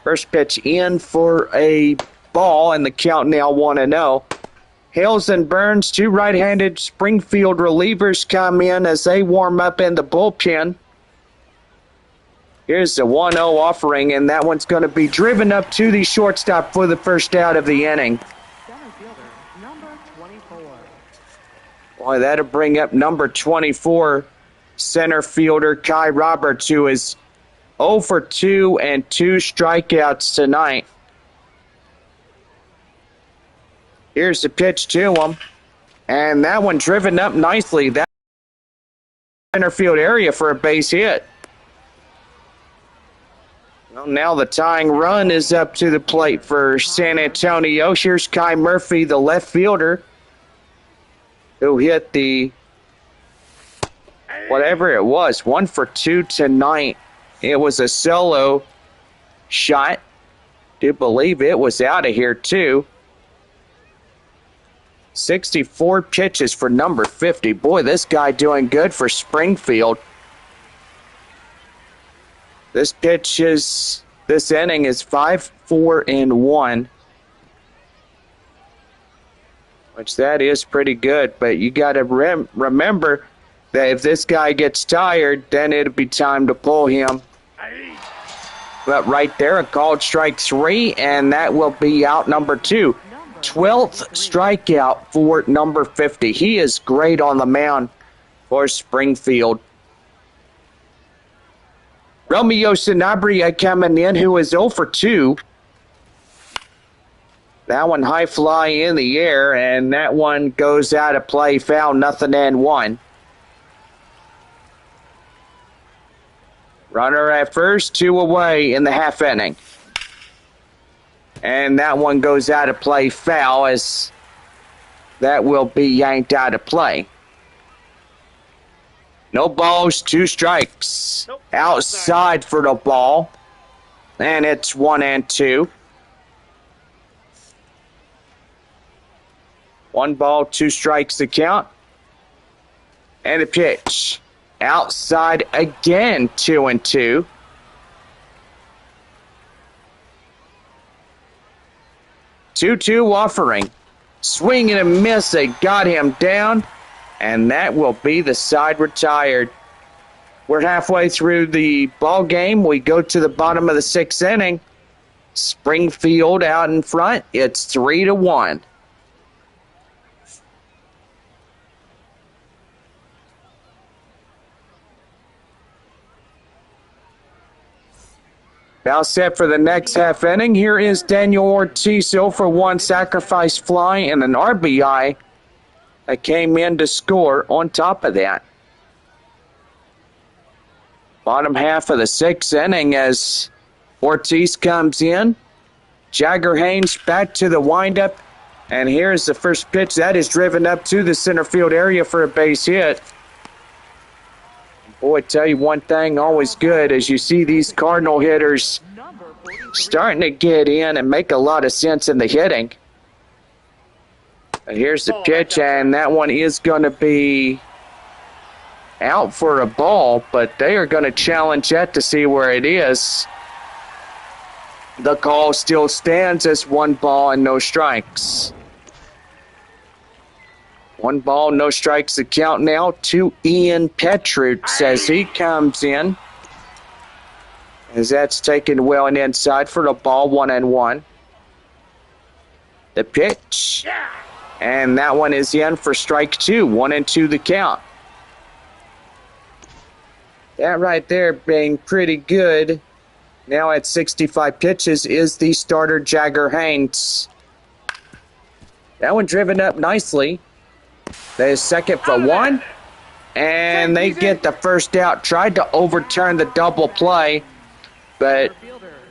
First pitch in for a ball, and the count now 1-0. Hales and Burns, 2 right-handed Springfield relievers, come in as they warm up in the bullpen. Here's the 1-0 offering, and that one's going to be driven up to the shortstop for the first out of the inning. Center fielder, number 24. Boy, that'll bring up number 24, center fielder Kai Roberts, who is 0 for 2 and 2 strikeouts tonight. Here's the pitch to him, and that one driven up nicely. That center field area for a base hit. Well, now the tying run is up to the plate for San Antonio. Here's Kai Murphy, the left fielder, who hit the, whatever it was, 1 for 2 tonight. It was a solo shot. Do believe it was out of here, too. 64 pitches for number 50. Boy, this guy doing good for Springfield. This inning is 5-4-1, which that is pretty good. But you got to remember that if this guy gets tired, then it'll be time to pull him. But right there, a called strike 3, and that will be out number 2. 12th strikeout for number 50. He is great on the mound for Springfield. Romeo Sanabria coming in, who is 0 for 2. That one high fly in the air, and that one goes out of play, foul, 0-1. Runner at first, 2 away in the half inning. And that one goes out of play, foul, as that will be yanked out of play. No balls, 2 strikes. Nope. Outside for the ball. And it's 1-2. 1 ball, 2 strikes to count. And a pitch. Outside again, 2-2. 2-2 offering. Swing and a miss. They got him down. And that will be the side retired. We're halfway through the ball game. We go to the bottom of the 6th inning. Springfield out in front. It's 3-1. Now set for the next half inning. Here is Daniel Ortiz, 0 for 1 sacrifice fly and an RBI that came in to score on top of that. Bottom half of the 6th inning as Ortiz comes in. Jagger Haynes back to the windup. And here's the first pitch. That is driven up to the center field area for a base hit. Boy, tell you one thing, always good as you see these Cardinal hitters starting to get in and make a lot of sense in the hitting. And here's the pitch, and that one is going to be out for a ball, but they are going to challenge that to see where it is. The call still stands as 1 ball and no strikes. 1 ball, no strikes the count now to Ian Petrutz as he comes in. As that's taken well and inside for the ball, 1-1. The pitch. And that one is in for strike 2, 1-2 the count. That right there being pretty good. Now at 65 pitches is the starter Jagger Haynes. That one driven up nicely. They second for 1. And they get the first out. Tried to overturn the double play. But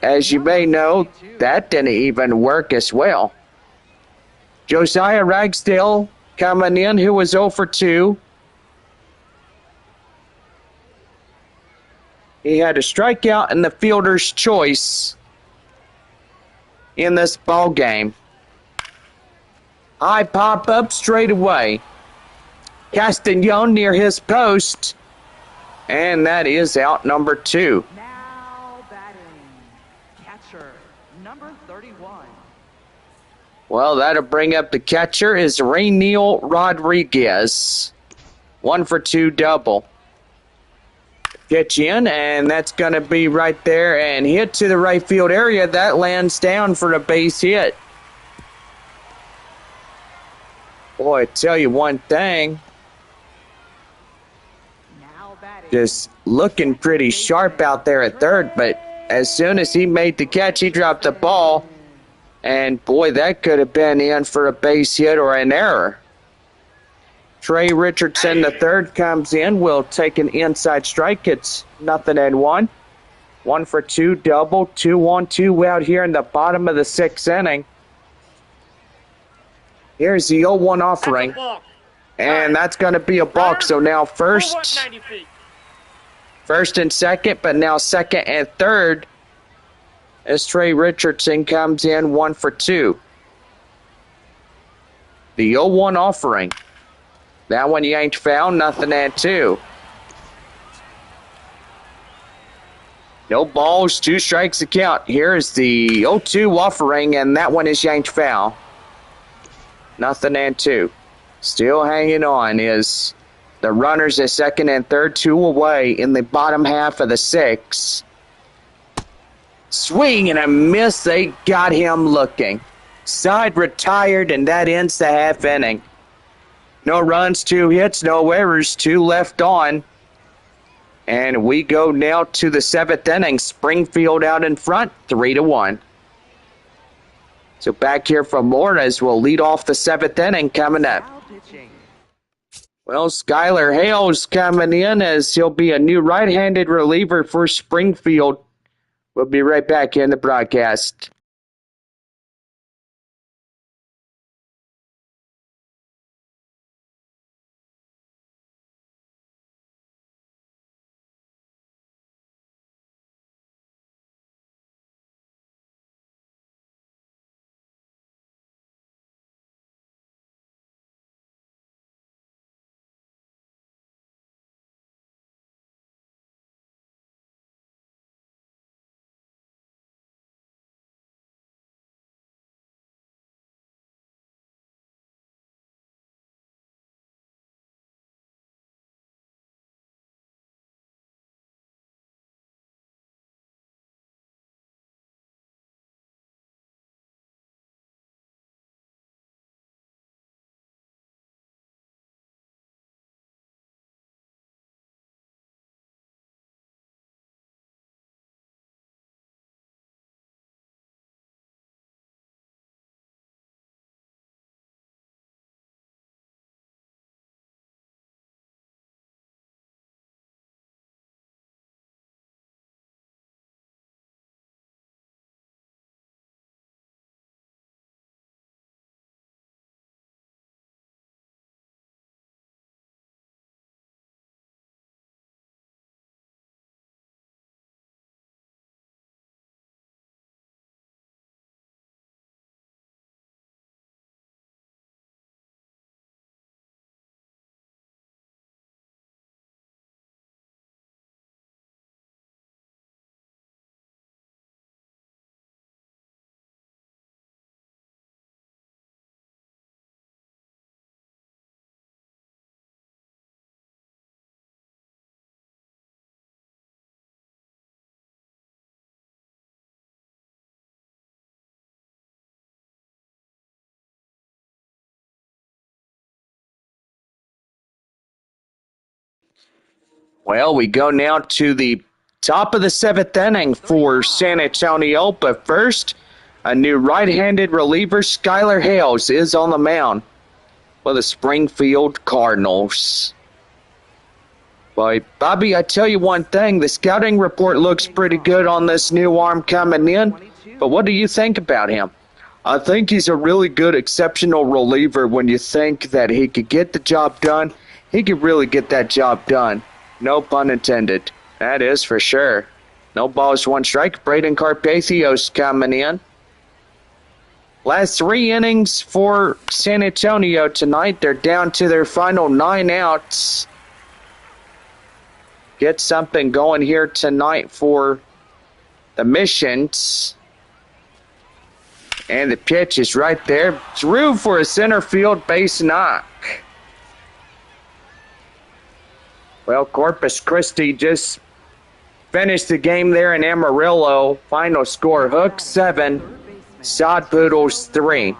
as you may know, that didn't even work as well. Josiah Ragsdale coming in, who was 0 for 2. He had a strikeout and the fielder's choice in this ball game. High pop up straight away. Castillon near his post. And that is out number 2. Now batting, catcher, number 31. Well, that'll bring up the catcher is Rainiel Rodriguez. 1 for 2 double. Pitch in, and that's going to be right there and hit to the right field area. That lands down for a base hit. Boy, I tell you one thing. Just looking pretty sharp out there at third, but as soon as he made the catch, he dropped the ball. And boy, that could have been in for a base hit or an error. Trey Richardson, the third, comes in. Will take an inside strike. It's 0-1. 1 for 2 double. 2-1-2 out here in the bottom of the 6th inning. Here's the 0-1 offering. And that's going to be a balk. So now first and second, but now second and third as Trey Richardson comes in 1 for 2. The 0-1 offering. That one yanked foul, 0-2. No balls, 2 strikes to count. Here's the 0-2 offering, and that one is yanked foul. 0-2. Still hanging on is the runners at second and third, 2 away in the bottom half of the 6th. Swing and a miss. They got him looking. Side retired, and that ends the half inning. No runs, 2 hits, no errors, 2 left on. And we go now to the 7th inning. Springfield out in front, 3-1. So back here from Morris will lead off the 7th inning coming up. Well, Skylar Hales coming in as he'll be a new right-handed reliever for Springfield. We'll be right back in the broadcast. Well, we go now to the top of the 7th inning for San Antonio, but first, a new right-handed reliever, Skylar Hales, is on the mound for the Springfield Cardinals. But, Bobby, I tell you one thing, the scouting report looks pretty good on this new arm coming in, but what do you think about him? I think he's a really good, exceptional reliever. When you think that he could get the job done, he could really get that job done. No pun intended. That is for sure. No balls, 1 strike. Braden Carpathios coming in. Last 3 innings for San Antonio tonight. They're down to their final 9 outs. Get something going here tonight for the Missions. And the pitch is right there. Through for a center field base knock. Well, Corpus Christi just finished the game there in Amarillo. Final score, Hooks 7, Sod Poodles 3.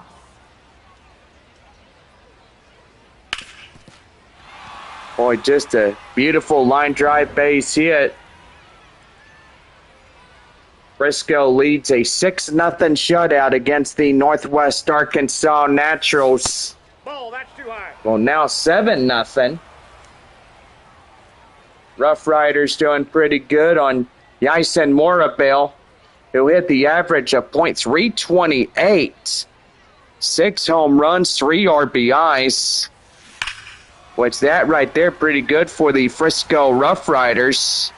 Boy, just a beautiful line drive base hit. Frisco leads a 6-0 shutout against the Northwest Arkansas Naturals. Ball, that's too high. Well, now 7-0. Rough Riders doing pretty good on Yaisen Morabel, who hit the average of .328. 6 home runs, 3 RBIs. What's that right there? Pretty good for the Frisco Rough Riders.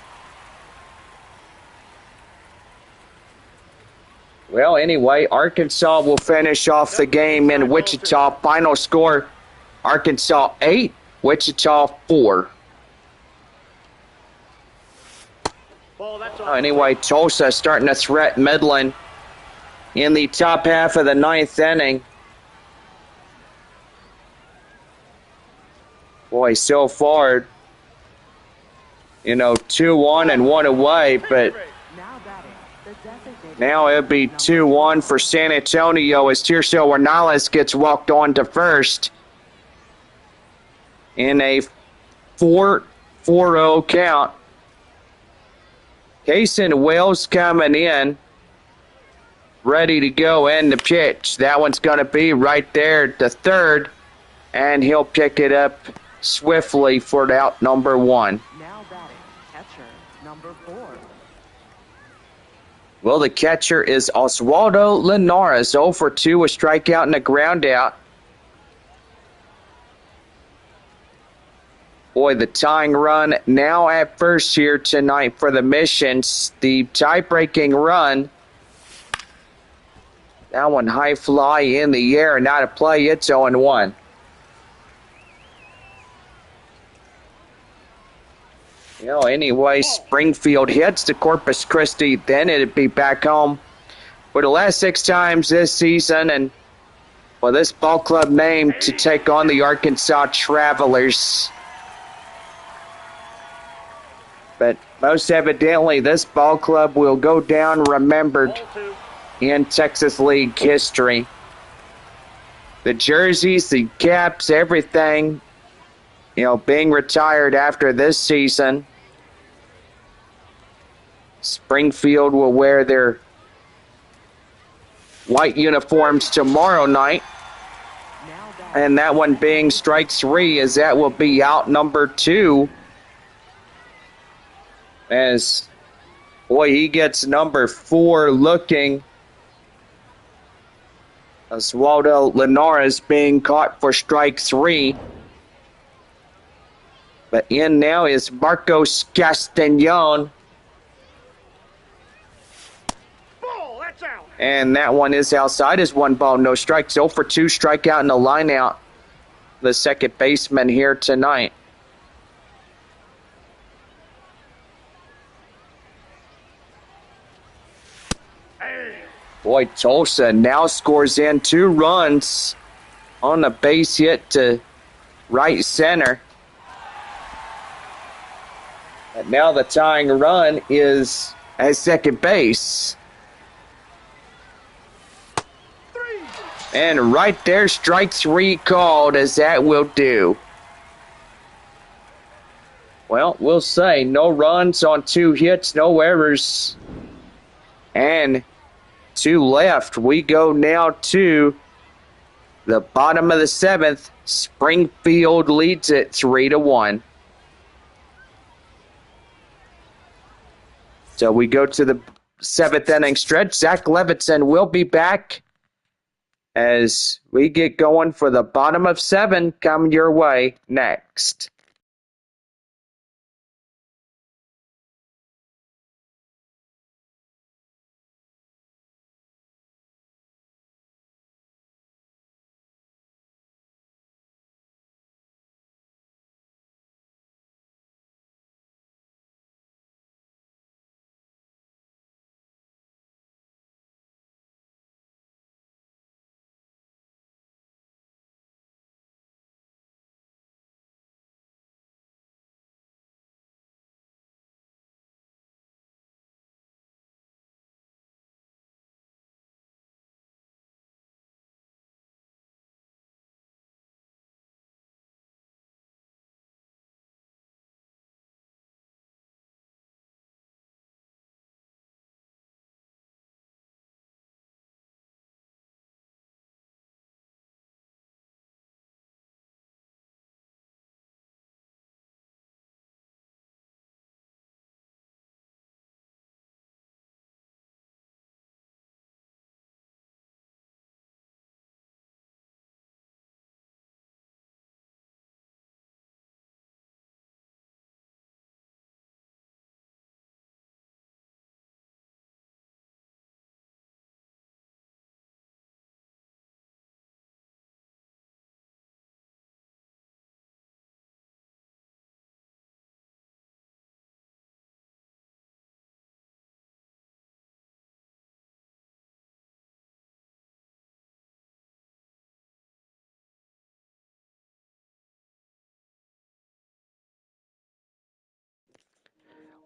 Well, anyway, Arkansas will finish off the game in Wichita. Final score, Arkansas 8, Wichita 4. Ball, that's on. Anyway, Tulsa starting to threat Midland in the top half of the 9th inning. Boy, so far, 2-1 and 1 away, but Now batting, the designated now it'll be 2-1 for San Antonio as Tirso Ornales gets walked on to first in a 4-0 count. Kason Wells coming in, ready to go in the pitch. That one's going to be right there to third, and he'll pick it up swiftly for out number 1. now batting, catcher number 4. Well, the catcher is Oswaldo Linares, 0 for 2, a strikeout and a ground out. Boy, the tying run now at first here tonight for the Missions. The tie-breaking run. That one high fly in the air, not a play. It's 0-1. Anyway, Springfield hits to Corpus Christi. Then it'd be back home for the last 6 times this season. And for this ball club name to take on the Arkansas Travelers. But most evidently, this ball club will go down remembered Ball 2. in Texas League history. The jerseys, the caps, everything, being retired after this season. Springfield will wear their white uniforms tomorrow night. Now batting, And that one being strike 3, as that will be out number 2. As, boy, he gets number 4 looking. Oswaldo Linares being caught for strike 3. But in now is Marcos Castañon. Ball, that's out. And that one is outside as 1 ball, no strikes. 0 for 2 strikeout and a line out. The second baseman here tonight. Boy, Tulsa now scores in 2 runs on a base hit to right center. And now the tying run is at second base. And right there, strike 3 called, as that will do. Well, we'll say no runs on 2 hits, no errors, and 2 left. We go now to the bottom of the 7th. Springfield leads it 3-1. So we go to the 7th inning stretch. Zach Levinson will be back as we get going for the bottom of 7 coming your way next.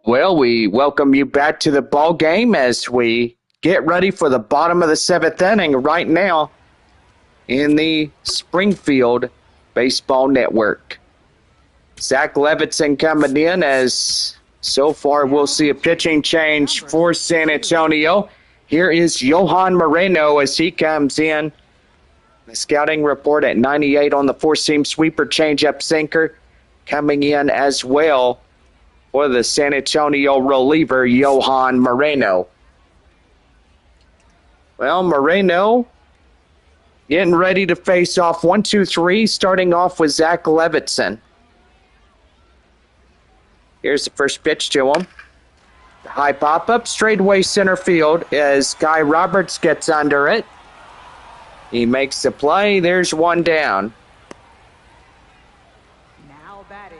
Well, we welcome you back to the ball game as we get ready for the bottom of the 7th inning right now in the Springfield Baseball Network. Zach Levinson coming in as so far we'll see a pitching change for San Antonio. Here is Johan Moreno as he comes in. The scouting report at 98 on the 4-seam sweeper, changeup sinker coming in as well for the San Antonio reliever, Johan Moreno. Well, Moreno getting ready to face off 1-2-3, starting off with Zach Levinson. Here's the first pitch to him. The high pop-up, straightaway center field as Guy Roberts gets under it. He makes the play. There's one down. Now batting.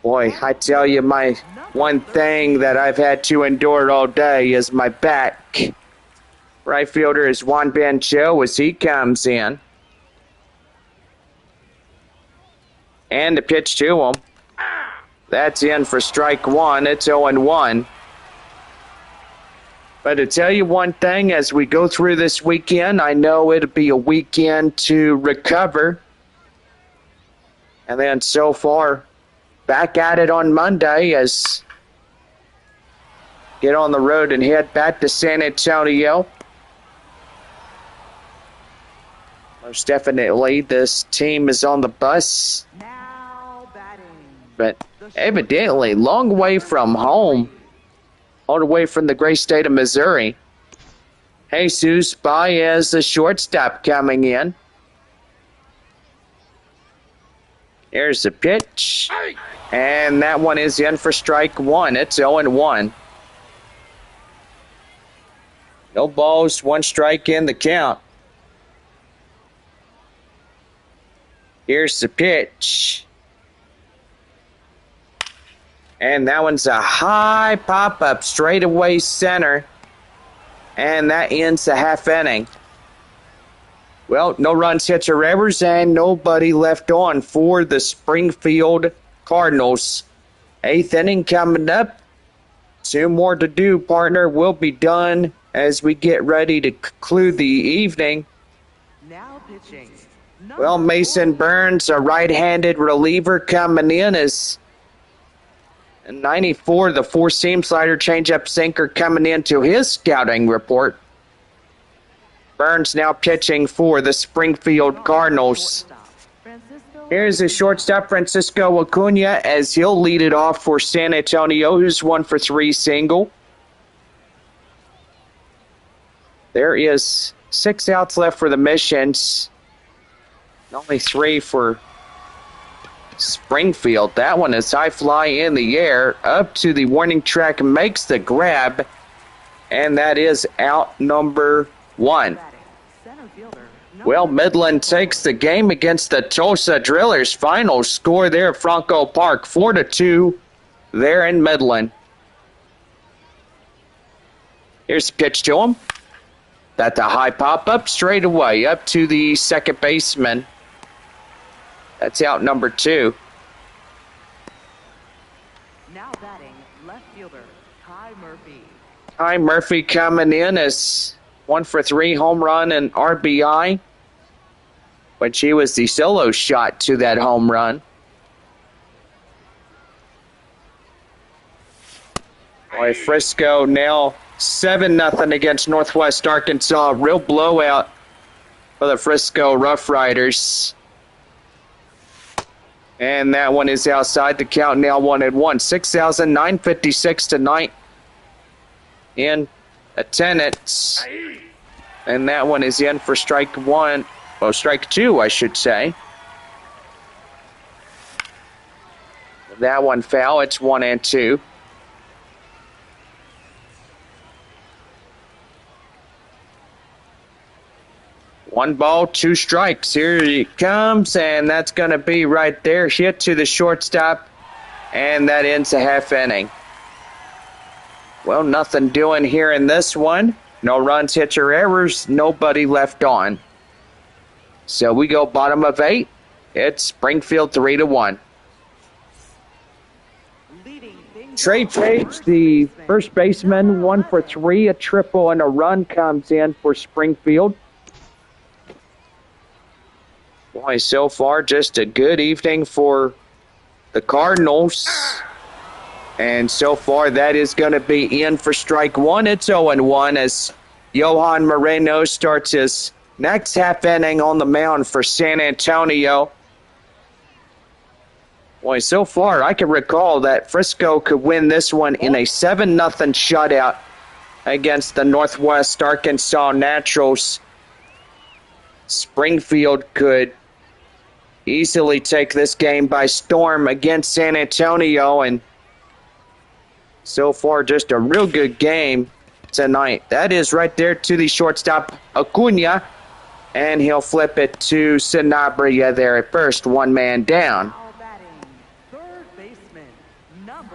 Boy, I tell you, my one thing that I've had to endure all day is my back. Right fielder is Juan Bancho as he comes in. And the pitch to him. That's in for strike one. It's 0-1. But to tell you one thing, as we go through this weekend, I know it'll be a weekend to recover. And then so far, back at it on Monday as get on the road and head back to San Antonio. Most definitely, this team is on the bus. Now batting. But evidently, long way from home, all the way from the great state of Missouri. Jesus Baez, the shortstop, coming in. Here's the pitch. And that one is in for strike one. It's 0-1. No balls, one strike in the count. Here's the pitch. And that one's a high pop-up, straightaway center. And that ends the half inning. Well, no runs, hits, or errors, and nobody left on for the Springfield Cardinals. 8th inning coming up. 2 more to do, partner. We'll be done as we get ready to conclude the evening. Now pitching. Well, Mason Burns, a right-handed reliever, coming in as 94, the four-seam slider, changeup, sinker coming into his scouting report. Burns now pitching for the Springfield Cardinals. Here's the shortstop, Francisco Acuna, as he'll lead it off for San Antonio, who's 1-for-3 single. There is 6 outs left for the Missions. Only 3 for Springfield. That one is high fly in the air, up to the warning track, makes the grab, and that is out number 1. Well, Midland takes the game against the Tulsa Drillers. Final score there at Franco Park, 4-2 there in Midland. Here's the pitch to him. That's a high pop up straight away, up to the second baseman. That's out number 2. Now batting, left fielder, Ty Murphy. Ty Murphy coming in as 1-for-3 home run and RBI. But she was the solo shot to that home run. Boy, Frisco now 7-0 against Northwest Arkansas. Real blowout for the Frisco Rough Riders. And that one is outside. The count now 1-1. 6,956 tonight in attendance. And that one is in for strike 1. Well, strike 2, I should say. That one foul. It's 1-2. One ball, 2 strikes. Here he comes, and that's going to be right there. Hit to the shortstop, and that ends the half inning. Well, nothing doing here in this one. No runs, hits, or errors. Nobody left on. So we go bottom of 8. It's Springfield 3-1. Trey Page, the first baseman, 1-for-3. A triple and a run comes in for Springfield. Boy, so far just a good evening for the Cardinals. And so far that is going to be in for strike 1. It's 0-1 as Johan Moreno starts his next half inning on the mound for San Antonio. Boy, so far I can recall that Frisco could win this one in a 7-0 shutout against the Northwest Arkansas Naturals. Springfield could easily take this game by storm against San Antonio, and so far just a real good game tonight. That is right there to the shortstop, Acuna, and he'll flip it to Sanabria there at first, 1 man down.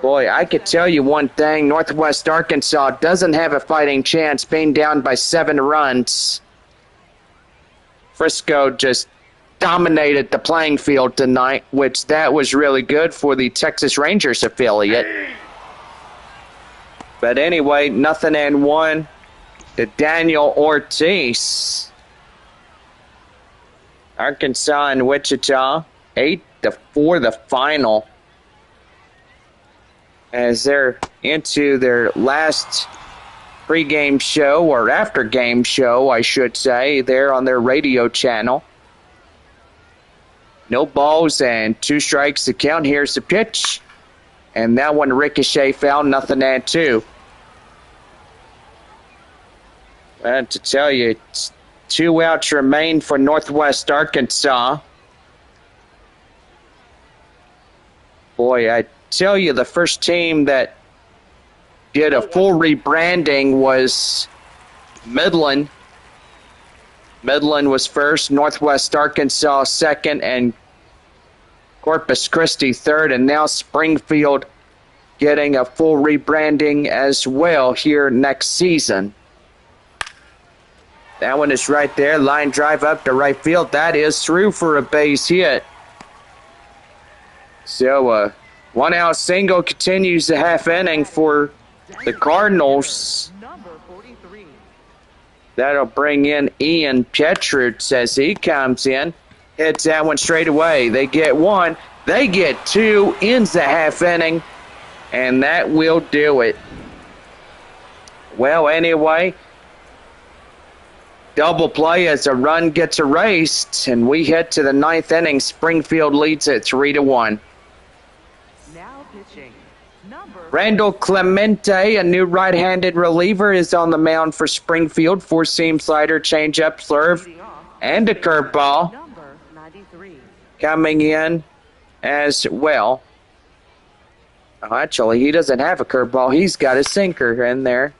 Boy, I could tell you one thing. Northwest Arkansas doesn't have a fighting chance being down by 7 runs. Frisco just dominated the playing field tonight, which that was really good for the Texas Rangers affiliate. But anyway, 0-1 to Daniel Ortiz. Arkansas and Wichita, 8-4 the final. As they're into their last pregame show, or after game show, I should say, there on their radio channel. No balls and 2 strikes to count. Here's the pitch. And that one ricochet foul, 0-2. And to tell you, 2 outs remain for Northwest Arkansas. Boy, I tell you, the first team that did a full rebranding was Midland. Midland was first, Northwest Arkansas second, and Corpus Christi third, and now Springfield getting a full rebranding as well here next season. That one is right there. Line drive up to right field. That is through for a base hit. So 1 out single continues the half inning for the Cardinals. That'll bring in Ian Pietrutz as he comes in. Hits that one straight away. They get 1. They get 2. Ends the half inning. And that will do it. Well, anyway, double play as a run gets erased, and we head to the ninth inning. Springfield leads it 3-1. Now pitching. Number Randall Clemente, a new right-handed reliever, is on the mound for Springfield. Four-seam slider, changeup, serve, leading off. and a curveball Number 93. coming in as well. Oh, actually, he doesn't have a curveball. He's got a sinker in there.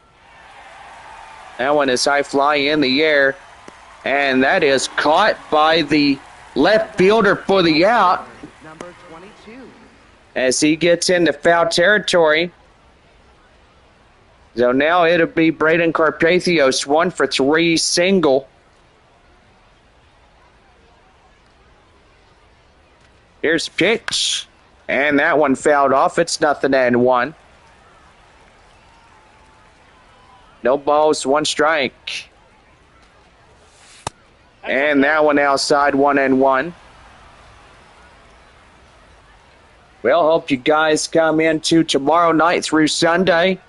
That one is high fly in the air, and that is caught by the left fielder for the out Number 22. as he gets into foul territory. So now it'll be Braden Carpathios, 1 for 3 single. Here's the pitch, and that one fouled off. It's 0-1. No balls, 1 strike. And that one outside, 1-1. Well, hope you guys come into tomorrow night through Sunday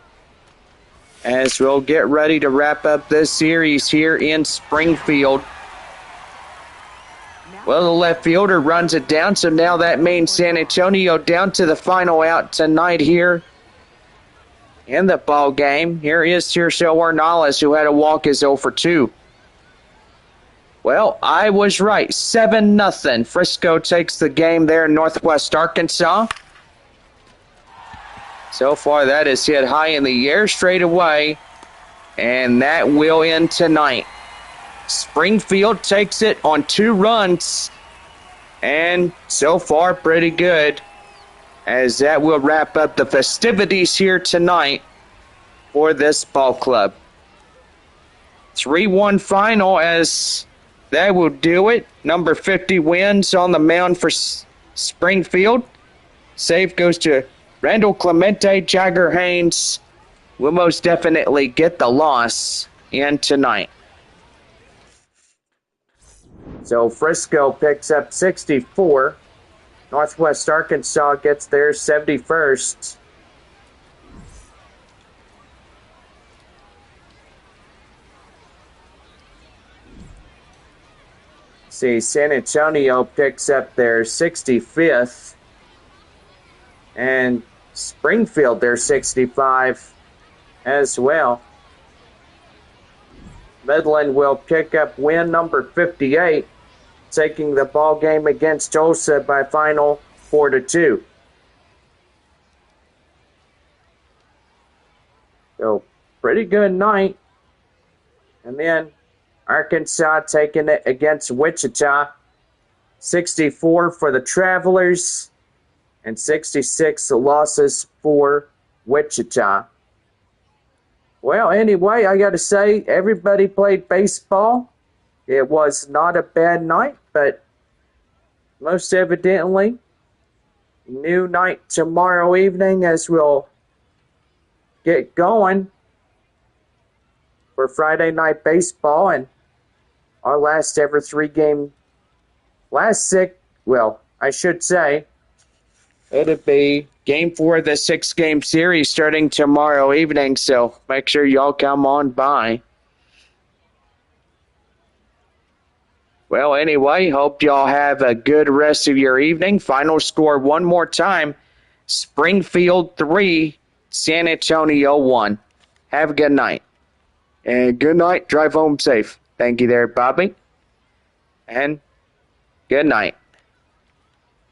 as we'll get ready to wrap up this series here in Springfield. Well, the left fielder runs it down, so now that means San Antonio down to the final out tonight here in the ball game. Here is Tirso Ornales, who had a walk, is 0 for 2. Well, I was right. 7-0. Frisco takes the game there in Northwest Arkansas. So far, that is hit high in the air straight away, and that will end tonight. Springfield takes it on 2 runs, and so far, pretty good, as that will wrap up the festivities here tonight for this ball club. 3-1 final, as that will do it. Number 50 wins on the mound for Springfield. Save goes to Randall Clemente. Jagger Haynes will most definitely get the loss in tonight. So Frisco picks up 64. Northwest Arkansas gets their 71st. See, San Antonio picks up their 65th. And Springfield their 65 as well. Midland will pick up win number 58, taking the ball game against Tulsa by final 4-2. So, pretty good night. And then Arkansas taking it against Wichita. 64 for the Travelers and 66 losses for Wichita. Well, anyway, I got to say, everybody played baseball. It was not a bad night, but most evidently, new night tomorrow evening as we'll get going for Friday night baseball and our last ever 3-game, it'll be Game 4 of the 6-game series starting tomorrow evening, so make sure y'all come on by. Well, anyway, hope y'all have a good rest of your evening. Final score one more time, Springfield 3, San Antonio 1. Have a good night. And good night. Drive home safe. Thank you there, Bobby. And good night.